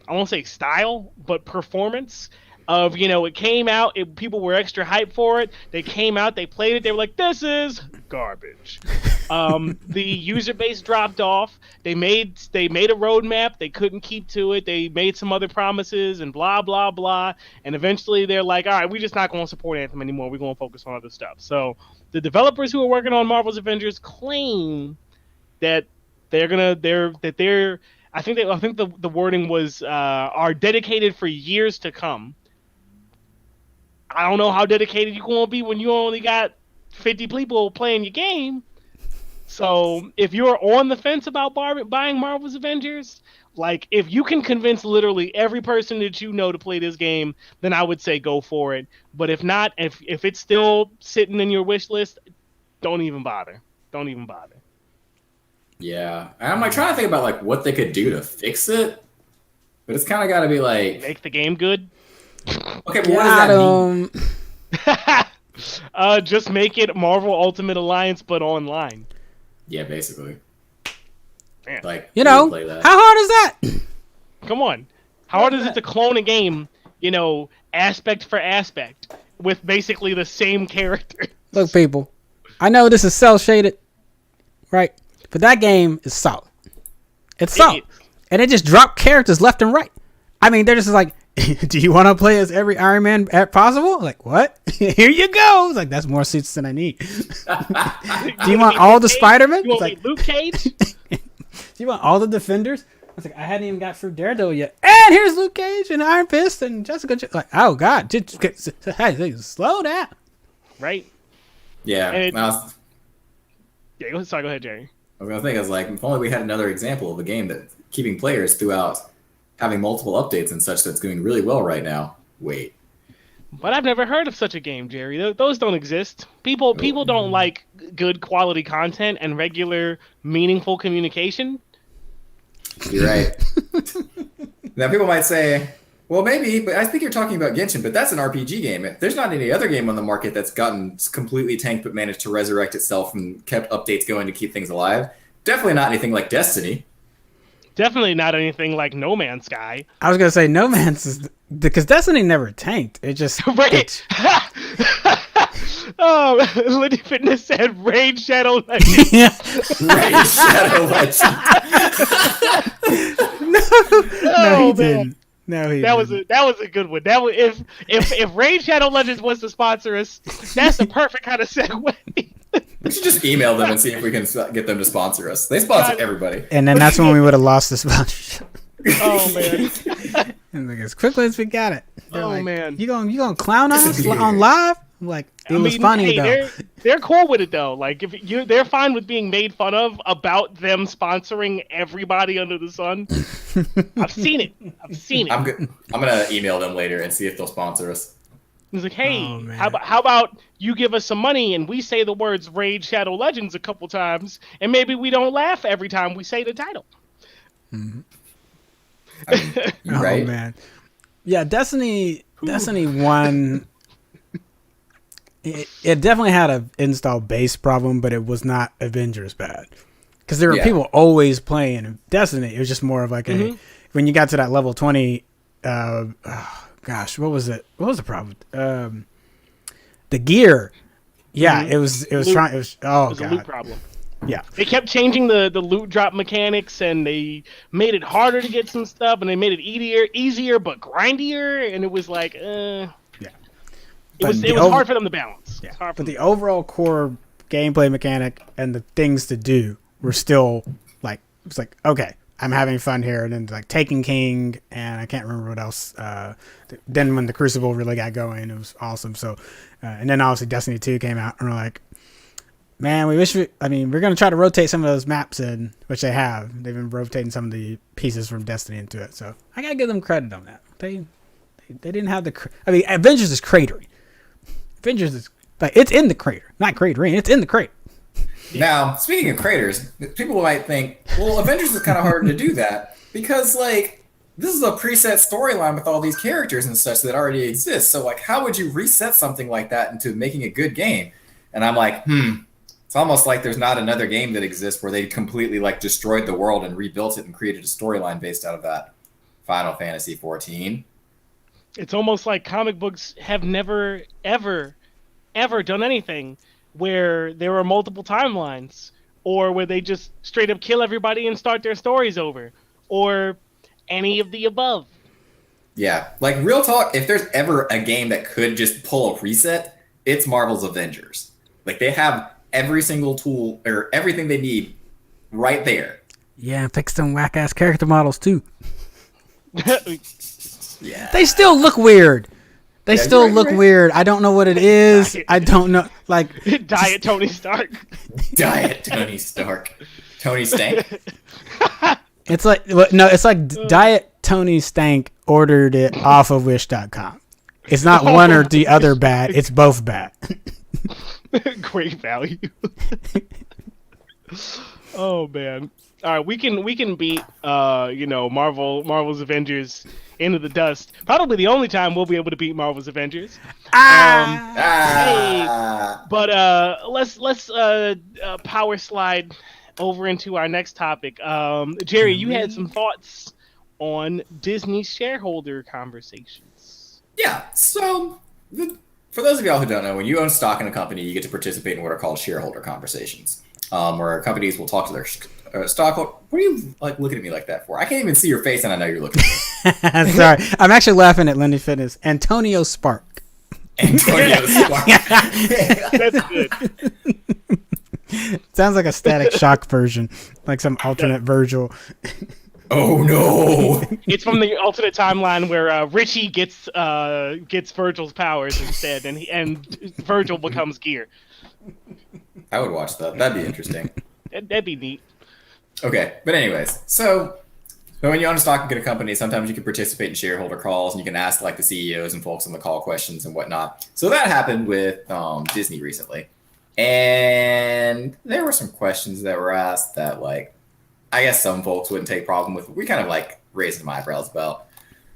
won't say style, but performance. Of it came out, people were extra hyped for it. They came out, they played it, they were like, "This is garbage." The user base dropped off. They made a roadmap. They couldn't keep to it. They made some other promises and blah blah blah. And eventually, they're like, "All right, we're just not going to support Anthem anymore. We're going to focus on other stuff." So the developers who are working on Marvel's Avengers claim that they're. I think the wording was are dedicated for years to come. I don't know how dedicated you going to be when you only got 50 people playing your game. So if you're on the fence about buying Marvel's Avengers, like if you can convince literally every person that you know to play this game, then I would say go for it. But if not, if it's still sitting in your wish list, don't even bother. Don't even bother. Yeah, and I'm like trying to think about like what they could do to fix it, but it's kind of got to be like make the game good. Okay, but what does that mean? Just make it Marvel Ultimate Alliance, but online. Yeah, basically. Man. Like how hard is that? Come on, how hard is it to clone a game? Aspect for aspect with basically the same character. Look, people, I know this is cell shaded, right? But that game is solid. It's solid, and it just dropped characters left and right. I mean, they're just like, do you want to play as every Iron Man possible? Like, what? Here you go. It's like, that's more seats than I need. Do you want all the Spider-Man? You want Luke Cage? Do you want all the Defenders? I was like, I hadn't even got through Daredevil yet. And here's Luke Cage and Iron Fist and Jessica. Like, oh, God. Hey, slow down. Right? Yeah. Sorry, go ahead, Jerry. I was going to think, I was like, if only we had another example of a game that keeping players throughout having multiple updates and such that's doing really well right now. Wait. But I've never heard of such a game, Jerry. Those don't exist. People don't like good quality content and regular, meaningful communication. You're right. Now people might say, well, maybe, but I think you're talking about Genshin, but that's an RPG game. There's not any other game on the market that's gotten completely tanked but managed to resurrect itself and kept updates going to keep things alive. Definitely not anything like Destiny. Definitely not anything like No Man's Sky. I was gonna say No Man's is because Destiny never tanked. It just Right. Oh, Lindy Fitness said Raid Shadow Legends. yeah. Raid Shadow Legend. No, he man. didn't. No, he didn't. That was a good one. That was if Raid Shadow Legends was to sponsor us, that's the perfect kind of segue. We should just email them and see if we can get them to sponsor us. They sponsor everybody. And then that's when we would have lost the sponsorship. Oh man. And like, as quickly as we got it. They're Oh like, man. You gonna clown us on live? I'm like, it was funny though. They're cool with it though. Like they're fine with being made fun of about them sponsoring everybody under the sun. I've seen it. I'm gonna email them later and see if they'll sponsor us. He's like, hey, Oh, man. how about you give us some money and we say the words Raid Shadow Legends a couple times, and maybe we don't laugh every time we say the title. Mm-hmm. You're right. Oh man. Yeah, Destiny 1 it definitely had an install base problem, but it was not Avengers bad. Because there were people always playing Destiny. It was just more of like when you got to that level 20, gosh, what was it? What was the problem? The gear. Yeah, it was a loot problem. Yeah. They kept changing the loot drop mechanics, and they made it harder to get some stuff, and they made it easier but grindier, and it was like, It was hard for them to balance. Yeah. But the overall core gameplay mechanic and the things to do were still like, it was like, okay, I'm having fun here. And then like Taken King, and I can't remember what else. Then when the Crucible really got going, it was awesome. So, and then obviously Destiny 2 came out, and we're like, man, we're going to try to rotate some of those maps in, which they have. They've been rotating some of the pieces from Destiny into it. So I got to give them credit on that. They didn't have Avengers is cratering. Avengers is like, it's in the crater, not cratering. It's in the crater. Now, speaking of craters, people might think, well, Avengers is kind of hard to do that because, like, this is a preset storyline with all these characters and such that already exist. So, like, how would you reset something like that into making a good game? And I'm like, it's almost like there's not another game that exists where they completely, like, destroyed the world and rebuilt it and created a storyline based out of that. Final Fantasy 14. It's almost like comic books have never, ever done anything where there are multiple timelines, or where they just straight up kill everybody and start their stories over, or any of the above. Yeah, like real talk, if there's ever a game that could just pull a reset, it's Marvel's Avengers. Like they have every single tool or everything they need right there. Yeah, fix some whack ass character models too. Yeah. They still look weird. They still look weird. I don't know what it is. I don't know. Like Diet Tony Stark. Diet Tony Stark. Tony Stank. It's like it's like Diet Tony Stank ordered it off of Wish.com. It's not one or the other bad. It's both bad. Great value. Oh man. All right, we can beat Marvel's Avengers into the dust. Probably the only time we'll be able to beat Marvel's Avengers. Hey, but let's power slide over into our next topic. Jerry, you had some thoughts on Disney shareholder conversations. Yeah. So for those of y'all who don't know, when you own stock in a company, you get to participate in what are called shareholder conversations, where companies will talk to their stock. What are you like looking at me like that for? I can't even see your face, and I know you're looking at me. Sorry, I'm actually laughing at Lindy Fitness. Antonio Spark. Antonio Spark. That's good. Sounds like a Static Shock version, like some alternate Virgil. Oh no! It's from the alternate timeline where Richie gets Virgil's powers instead, and Virgil becomes Gear. I would watch that. That'd be interesting. That'd be neat. Okay, but anyways, so But when you own a stock in a company, sometimes you can participate in shareholder calls and you can ask like the CEOs and folks on the call questions and whatnot. So that happened with Disney recently. And there were some questions that were asked that like, I guess some folks wouldn't take problem with. We kind of like raised some eyebrows about.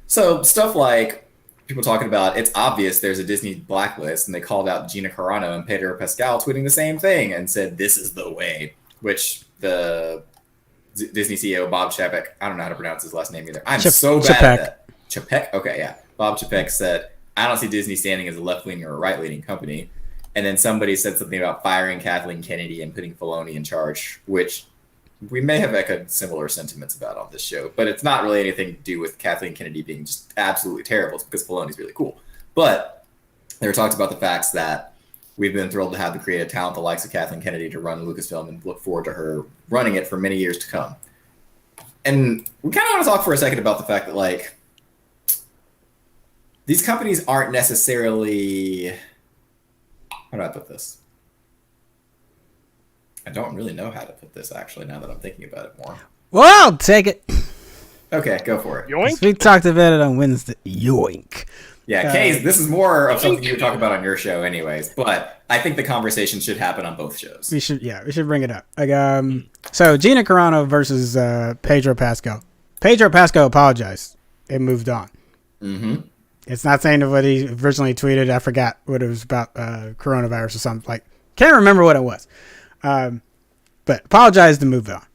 So stuff like people talking about, it's obvious there's a Disney blacklist, and they called out Gina Carano and Pedro Pascal tweeting the same thing and said, this is the way, which the Disney CEO Bob Chapek, I don't know how to pronounce his last name either. I'm so bad at that. Chapek? Okay, yeah. Bob Chapek said, I don't see Disney standing as a left-leaning or a right-leaning company. And then somebody said something about firing Kathleen Kennedy and putting Filoni in charge, which we may have echoed similar sentiments about on this show, but it's not really anything to do with Kathleen Kennedy being just absolutely terrible. It's because Filoni's really cool. But they were talked about the facts that we've been thrilled to have the creative talent, the likes of Kathleen Kennedy, to run Lucasfilm and look forward to her running it for many years to come. And we kind of want to talk for a second about the fact that, like, these companies aren't necessarily... How do I put this? I don't really know how to put this, actually, now that I'm thinking about it more. Well, I'll take it. Okay, go for it. Yoink. We talked about it on Wednesday. Yoink. Yeah, Kay, this is more of something you would talk about on your show anyways, but I think the conversation should happen on both shows. We should bring it up. Like, so Gina Carano versus Pedro Pascal. Pedro Pascal apologized and moved on. Mm-hmm. It's not saying what he originally tweeted. I forgot what it was about, coronavirus or something. Like, can't remember what it was. But apologized and moved on.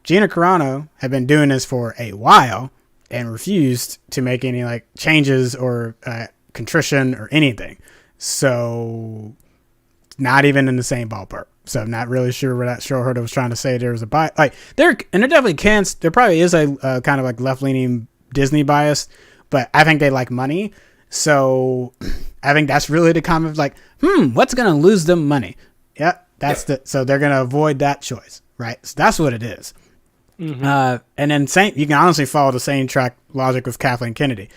Gina Carano had been doing this for a while and refused to make any like changes or contrition or anything. So not even in the same ballpark. So I'm not really sure what that showrunner was trying to say. There was a bias, like there definitely can. There probably is a kind of like left leaning Disney bias, but I think they like money. So I think that's really the comment of like, what's gonna lose them money? Yeah, so they're gonna avoid that choice, right? So that's what it is. Mm-hmm. And then you can honestly follow the same track logic with Kathleen Kennedy.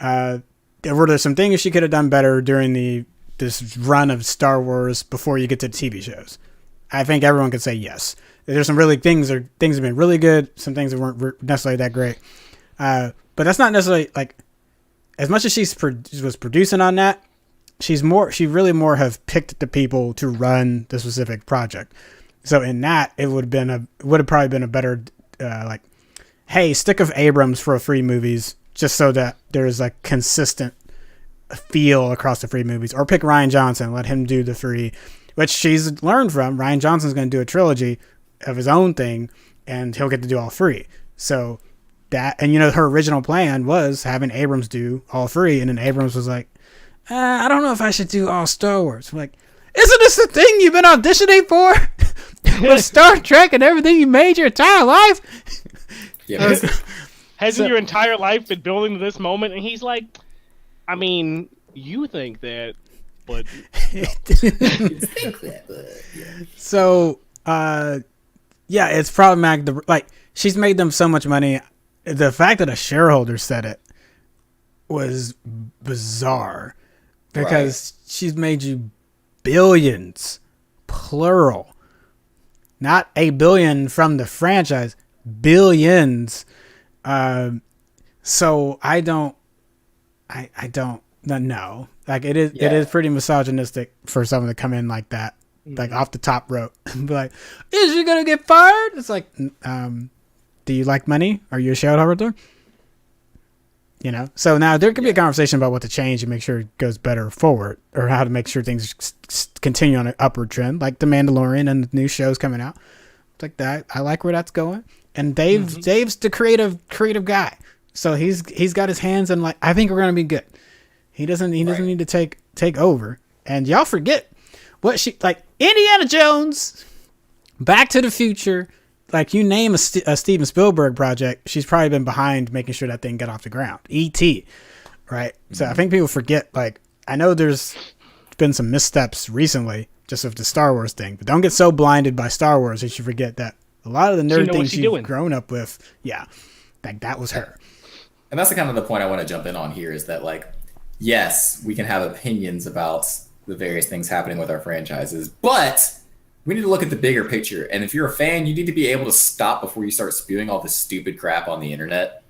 There's some things she could have done better during this run of Star Wars before you get to the TV shows. I think everyone could say yes. There's some really things have been really good. Some things that weren't necessarily that great. But that's not necessarily like as much as she was producing on that. She really more have picked the people to run the specific project. So in that, it would have probably been a better like, hey, stick with Abrams for free movies just so that there's like consistent feel across the free movies, or pick Rian Johnson, let him do the free, which she's learned from. Rian Johnson's going to do a trilogy of his own thing, and he'll get to do all free. So that, and her original plan was having Abrams do all free, and then Abrams was like, I don't know if I should do all Star Wars. I'm like, isn't this the thing you've been auditioning for? With Star Trek and everything you made your entire life? Yeah, hasn't your entire life been building to this moment? And he's like, I mean, you think that, but So, yeah, it's problematic. Like, she's made them so much money. The fact that a shareholder said it was bizarre because she's made you billions, plural, not a billion from the franchise, billions. So I don't know. Like it is pretty misogynistic for someone to come in like that, like off the top rope, and be like, "Is she gonna get fired?" It's like, do you like money? Are you a shareholder? So now there could be a conversation about what to change and make sure it goes better forward, or how to make sure things continue on an upward trend, like The Mandalorian and the new shows coming out. It's like that. I like where that's going. And Dave's the creative guy. So he's got his hands in, like, I think we're going to be good. He doesn't need to take over. And y'all forget what Indiana Jones, Back to the Future, like you name a Steven Spielberg project, she's probably been behind making sure that thing got off the ground. E.T., right? So I think people forget, like, I know there's been some missteps recently just with the Star Wars thing, but don't get so blinded by Star Wars that you forget that a lot of the nerd things you've grown up with, like that was her. And that's the kind of the point I want to jump in on here is that, like, yes, we can have opinions about the various things happening with our franchises, but we need to look at the bigger picture. And if you're a fan, you need to be able to stop before you start spewing all this stupid crap on the internet.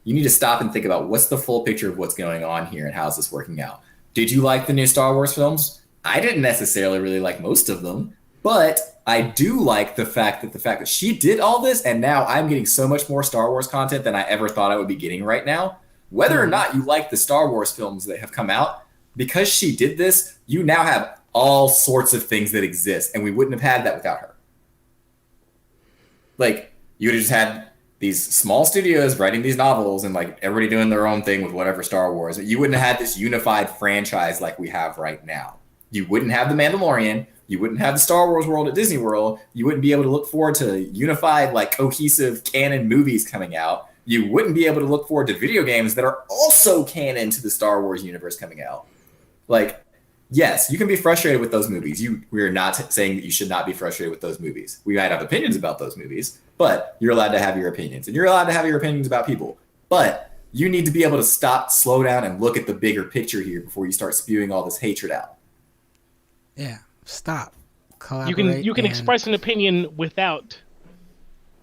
You need to stop and think about what's the full picture of what's going on here and how's this working out. Did you like the new Star Wars films? I didn't necessarily really like most of them, but I do like the fact that she did all this, and now I'm getting so much more Star Wars content than I ever thought I would be getting right now. Whether or not you like the Star Wars films that have come out, because she did this, you now have all sorts of things that exist, and we wouldn't have had that without her. Like, you would have just had these small studios writing these novels and like everybody doing their own thing with whatever Star Wars. You wouldn't have had this unified franchise like we have right now. You wouldn't have The Mandalorian. You wouldn't have the Star Wars world at Disney World. You wouldn't be able to look forward to unified, like cohesive canon movies coming out. You wouldn't be able to look forward to video games that are also canon to the Star Wars universe coming out. Like, yes, you can be frustrated with those movies. We are not saying that you should not be frustrated with those movies. We might have opinions about those movies, but you're allowed to have your opinions. And you're allowed to have your opinions about people. But you need to be able to stop, slow down, and look at the bigger picture here before you start spewing all this hatred out. Yeah, stop. You can express an opinion without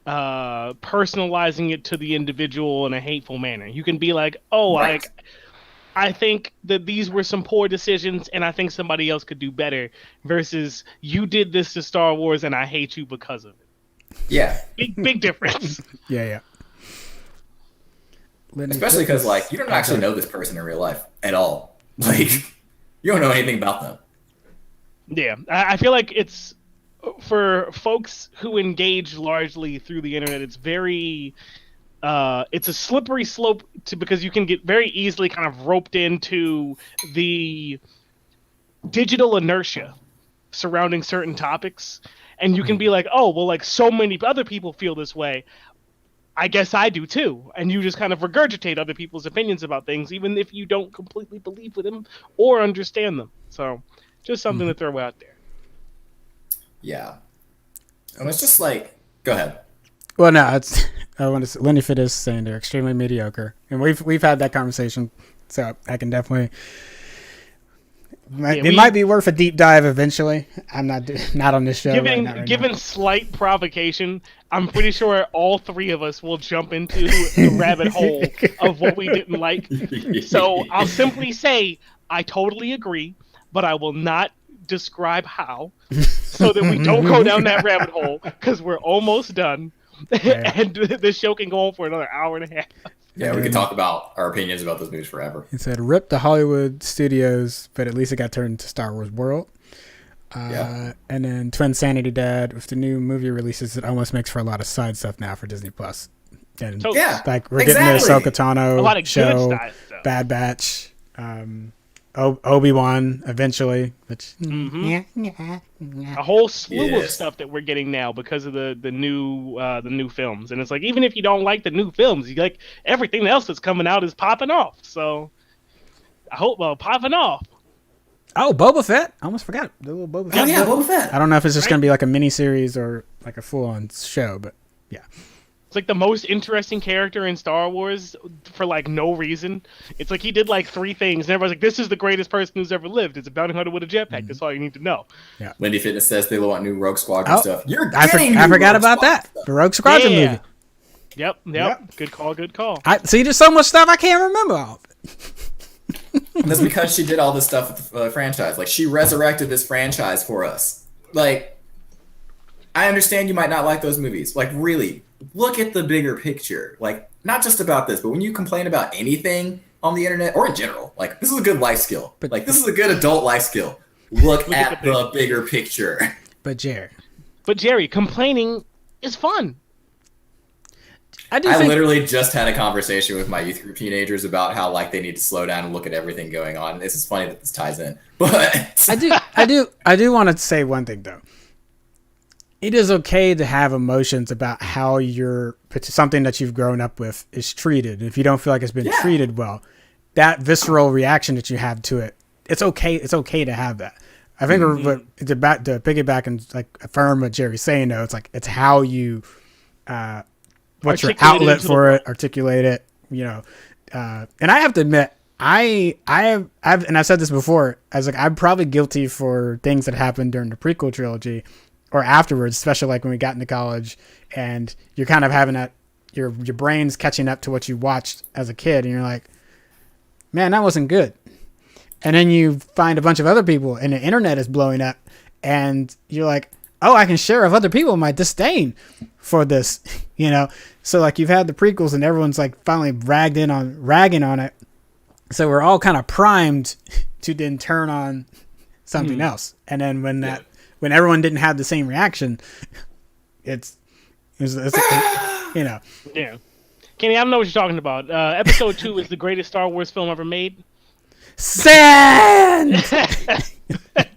personalizing it to the individual in a hateful manner. You can be like, oh, right. I think that these were some poor decisions and I think somebody else could do better, versus you did this to Star Wars and I hate you because of it. Yeah. Big difference. Yeah. Especially because, like, you don't actually know this person in real life at all. Like, you don't know anything about them. Yeah. I feel like it's, for folks who engage largely through the internet, it's very... it's a slippery slope because you can get very easily kind of roped into the digital inertia surrounding certain topics. And you can be like, oh, well, like so many other people feel this way. I guess I do too. And you just kind of regurgitate other people's opinions about things, even if you don't completely believe with them or understand them. So just something to throw out there. Yeah. And it's just like, go ahead. Well, no, it's Lenny Fit is saying they're extremely mediocre, and we've had that conversation, so I can definitely. It might be worth a deep dive eventually. I'm not on this show. Given slight provocation, I'm pretty sure all three of us will jump into the rabbit hole of what we didn't like. So I'll simply say I totally agree, but I will not describe how, so that we don't go down that rabbit hole, because we're almost done. Yeah. And the show can go on for another hour and a half. Yeah, we can talk about our opinions about those movies forever. He said, rip the Hollywood studios, but at least it got turned into Star Wars World. And then Twin Sanity Dad, with the new movie releases, it almost makes for a lot of side stuff now for Disney Plus. And like we're getting the Ahsoka Tano a lot of show, good stuff. Bad Batch, Obi-Wan eventually, which a whole slew of stuff that we're getting now because of the new films. And it's like, even if you don't like the new films, you like everything else that's coming out is popping off. So I hope popping off. Oh, Boba Fett! I almost forgot the little Boba Fett. Oh yeah, Boba Fett. I don't know if it's just gonna be like a mini series or like a full on show, but yeah. It's like the most interesting character in Star Wars for like no reason. It's like he did like 3 things, and everybody's like, "This is the greatest person who's ever lived. It's a bounty hunter with a jetpack. That's all you need to know." Yeah. Lindy Fitness says they want new Rogue Squadron stuff. I forgot about that. The Rogue Squadron movie. Yep. Good call. I see. There's so much stuff I can't remember all of it. And that's because she did all this stuff with the franchise. Like, she resurrected this franchise for us. Like, I understand you might not like those movies. Like, really, look at the bigger picture. Like, not just about this, but when you complain about anything on the internet or in general, like, this is a good life skill. Like, this is a good adult life skill. Look at the bigger picture. But Jerry, complaining is fun. I literally just had a conversation with my youth group teenagers about how, like, they need to slow down and look at everything going on. This is funny that this ties in, but I do want to say one thing though. It is okay to have emotions about how something that you've grown up with is treated. If you don't feel like it's been treated well, that visceral reaction that you have to it, it's okay. It's okay to have that. I think to piggyback and like affirm what Jerry's saying though, it's like it's how you. What's your outlet for it? Articulate it, you know. And I have to admit, I've and I've said this before. I was like, I'm probably guilty for things that happened during the prequel trilogy. or afterwards, especially like when we got into college and you're kind of having that, your brain's catching up to what you watched as a kid, and you're like, man, that wasn't good. And then you find a bunch of other people and the internet is blowing up and you're like, oh, I can share with other people my disdain for this, you know? So like you've had the prequels and everyone's like finally ragging on it. So we're all kind of primed to then turn on something else. And then when everyone didn't have the same reaction, it's you know. Yeah. Kenny, I don't know what you're talking about. Episode 2 is the greatest Star Wars film ever made. Sand!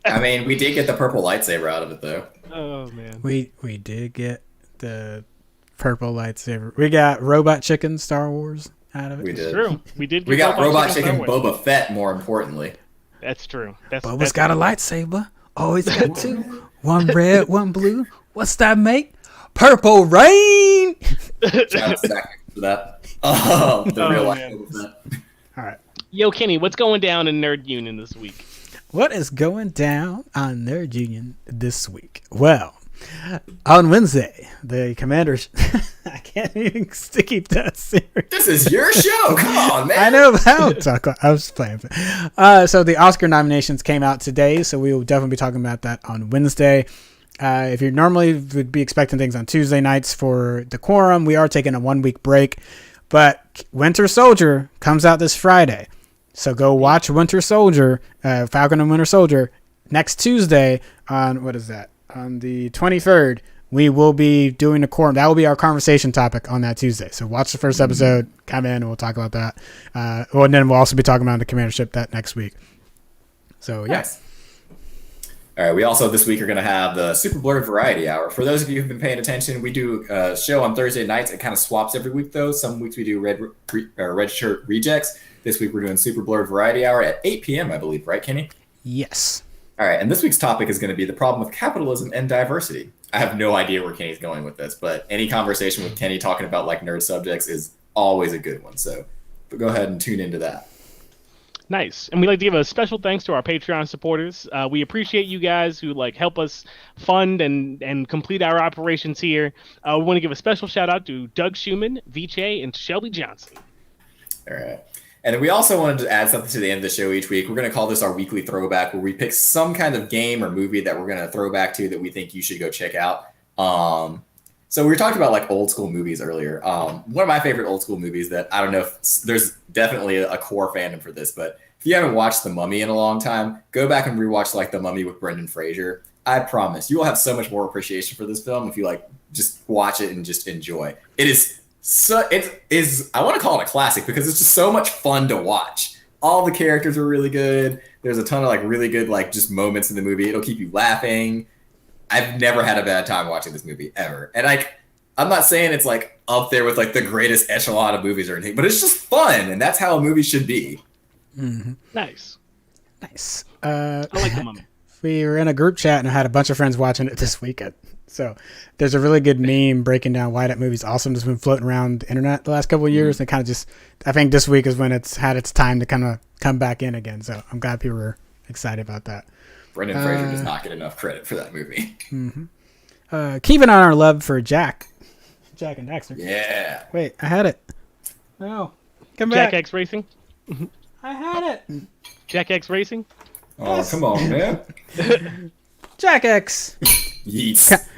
I mean, we did get the purple lightsaber out of it, though. Oh, man. We did get the purple lightsaber. We got Robot Chicken Star Wars out of it. We did. True. We did. We got Robot Chicken Star Wars. Boba Fett, more importantly. That's true. Boba's got a lightsaber. Always got two. One red, one blue. What's that make? Purple rain! Shout out to Zach for that. The real life Boba Fett. All right. Yo, Kenny, what's going down in Nerd Union this week? What is going down on Nerd Union this week? Well, on Wednesday, the Commanders... I can't even keep that serious. This is your show. Come on, man. I know, but I was playing. So the Oscar nominations came out today, so we will definitely be talking about that on Wednesday. If you normally would be expecting things on Tuesday nights for the quorum, we are taking a 1 week break. But Winter Soldier comes out this Friday. So go watch Winter Soldier, Falcon and Winter Soldier, next Tuesday on, what is that? On the 23rd, we will be doing a quorum. That will be our conversation topic on that Tuesday. So watch the first episode, come in, and we'll talk about that. And then we'll also be talking about the commandership that next week. So, yes. Nice. All right, we also this week are going to have the Super Blurred Variety Hour. For those of you who've been paying attention, we do a show on Thursday nights. It kind of swaps every week, though. Some weeks we do Red Shirt Rejects. This week we're doing Super Blurred Variety Hour at 8 p.m., I believe. Right, Kenny? Yes. All right, and this week's topic is going to be the problem with capitalism and diversity. I have no idea where Kenny's going with this, but any conversation with Kenny talking about like nerd subjects is always a good one. So go ahead and tune into that. Nice. And we'd like to give a special thanks to our Patreon supporters. We appreciate you guys who like help us fund and complete our operations here. We want to give a special shout out to Doug Schumann, Viche, and Shelby Johnson. All right. And then we also wanted to add something to the end of the show each week. We're going to call this our weekly throwback, where we pick some kind of game or movie that we're going to throw back to that we think you should go check out. So we were talking about like old school movies earlier. One of my favorite old school movies that I don't know if there's definitely a core fandom for this, but if you haven't watched The Mummy in a long time, go back and rewatch like The Mummy with Brendan Fraser. I promise you will have so much more appreciation for this film if you like just watch it and just enjoy. It is I want to call it a classic because it's just so much fun to watch. All the characters are really good. There's a ton of like really good like just moments in the movie. It'll keep you laughing. I've never had a bad time watching this movie ever. And I'm not saying it's like up there with like the greatest echelon of movies or anything, but it's just fun, and that's how a movie should be. Mm-hmm. Nice. I like The Mummy. We were in a group chat and I had a bunch of friends watching it this weekend. So there's a really good meme breaking down why that movie's awesome. That's been floating around the internet the last couple of years. And kind of just, I think this week is when it's had its time to kind of come back in again. So I'm glad people were excited about that. Brendan Fraser does not get enough credit for that movie. Mm-hmm. Keeping on our love for Jack and Daxter. Yeah. Wait, I had it. No. Come back. Jack X Racing? I had it. Jack X Racing? Oh, yes. Come on, man. Jack X. Yeets.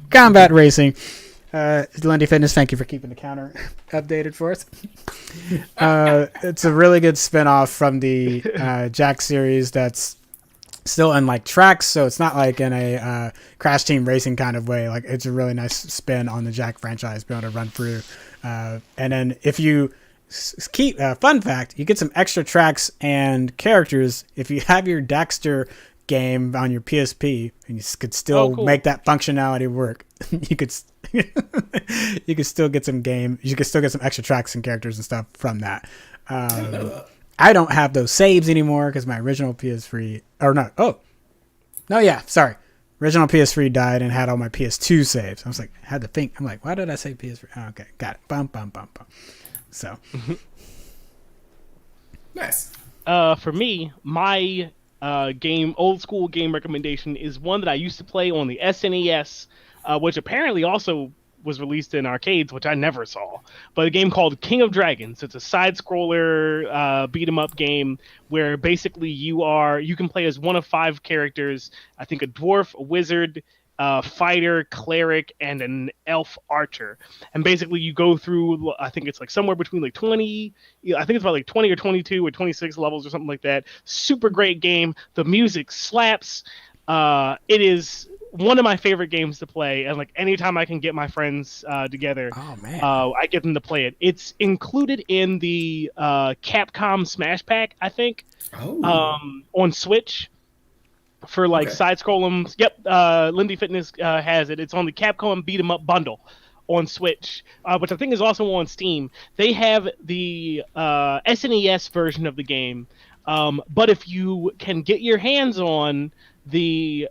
Combat Racing. Lundy Fitness, thank you for keeping the counter updated for us. It's a really good spinoff from the Jack series that's still on like tracks, so it's not like in a Crash Team Racing kind of way. Like it's a really nice spin on the Jack franchise, being able to run through. And then if you keep fun fact, you get some extra tracks and characters if you have your Daxter game on your PSP, and you could still make that functionality work. You could still get some game. You could still get some extra tracks and characters and stuff from that. I don't have those saves anymore because my original PS3 original PS3 died and had all my PS2 saves. I was like, I had to think. I'm like, why did I say PS3? Oh, okay, got it. Bum. So nice. For me, my old school game recommendation is one that I used to play on the SNES, which apparently also was released in arcades, which I never saw. But a game called King of Dragons. It's a side-scroller beat 'em up game where basically you can play as one of 5 characters. I think a dwarf, a wizard, fighter, cleric, and an elf archer. And basically you go through, I think it's like somewhere between like 20, I think it's about like 20 or 22 or 26 levels or something like that. Super great game. The music slaps. It is one of my favorite games to play, and like anytime I can get my friends together, I get them to play it. It's included in the Capcom Smash Pack, I think, on Switch for like side-scrollers. Yep, Lindy Fitness has it. It's on the Capcom Beat 'em Up bundle on Switch, which I think is also on Steam. They have the SNES version of the game, but if you can get your hands on the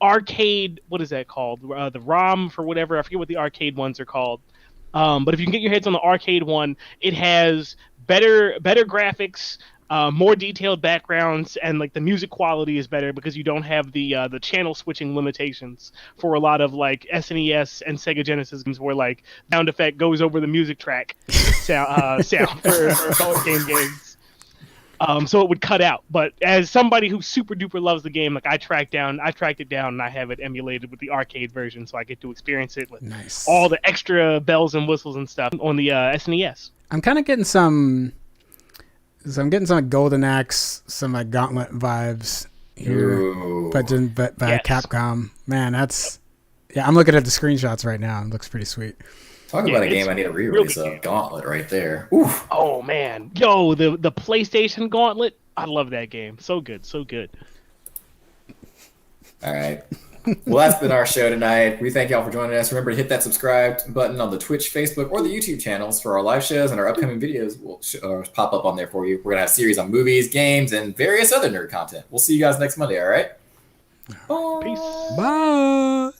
arcade, what is that called? The ROM for whatever, I forget what the arcade ones are called. But if you can get your hands on the arcade one, it has better graphics, more detailed backgrounds, and like the music quality is better because you don't have the channel switching limitations for a lot of like SNES and Sega Genesis games where like sound effect goes over the music track sound for adult games. So it would cut out. But as somebody who super duper loves the game, like I tracked it down, and I have it emulated with the arcade version, so I get to experience it with all the extra bells and whistles and stuff on the SNES. I'm kind of getting some Golden Axe, some like Gauntlet vibes here, but Capcom. Man, I'm looking at the screenshots right now. It looks pretty sweet. Talk about a game I need to re-release of. Gauntlet right there. Oof. Oh man, yo, the PlayStation Gauntlet. I love that game. So good, so good. All right. Well, that's been our show tonight. We thank y'all for joining us. Remember to hit that subscribe button on the Twitch, Facebook, or the YouTube channels for our live shows, and our upcoming videos will pop up on there for you. We're going to have series on movies, games, and various other nerd content. We'll see you guys next Monday, all right? Peace. Bye.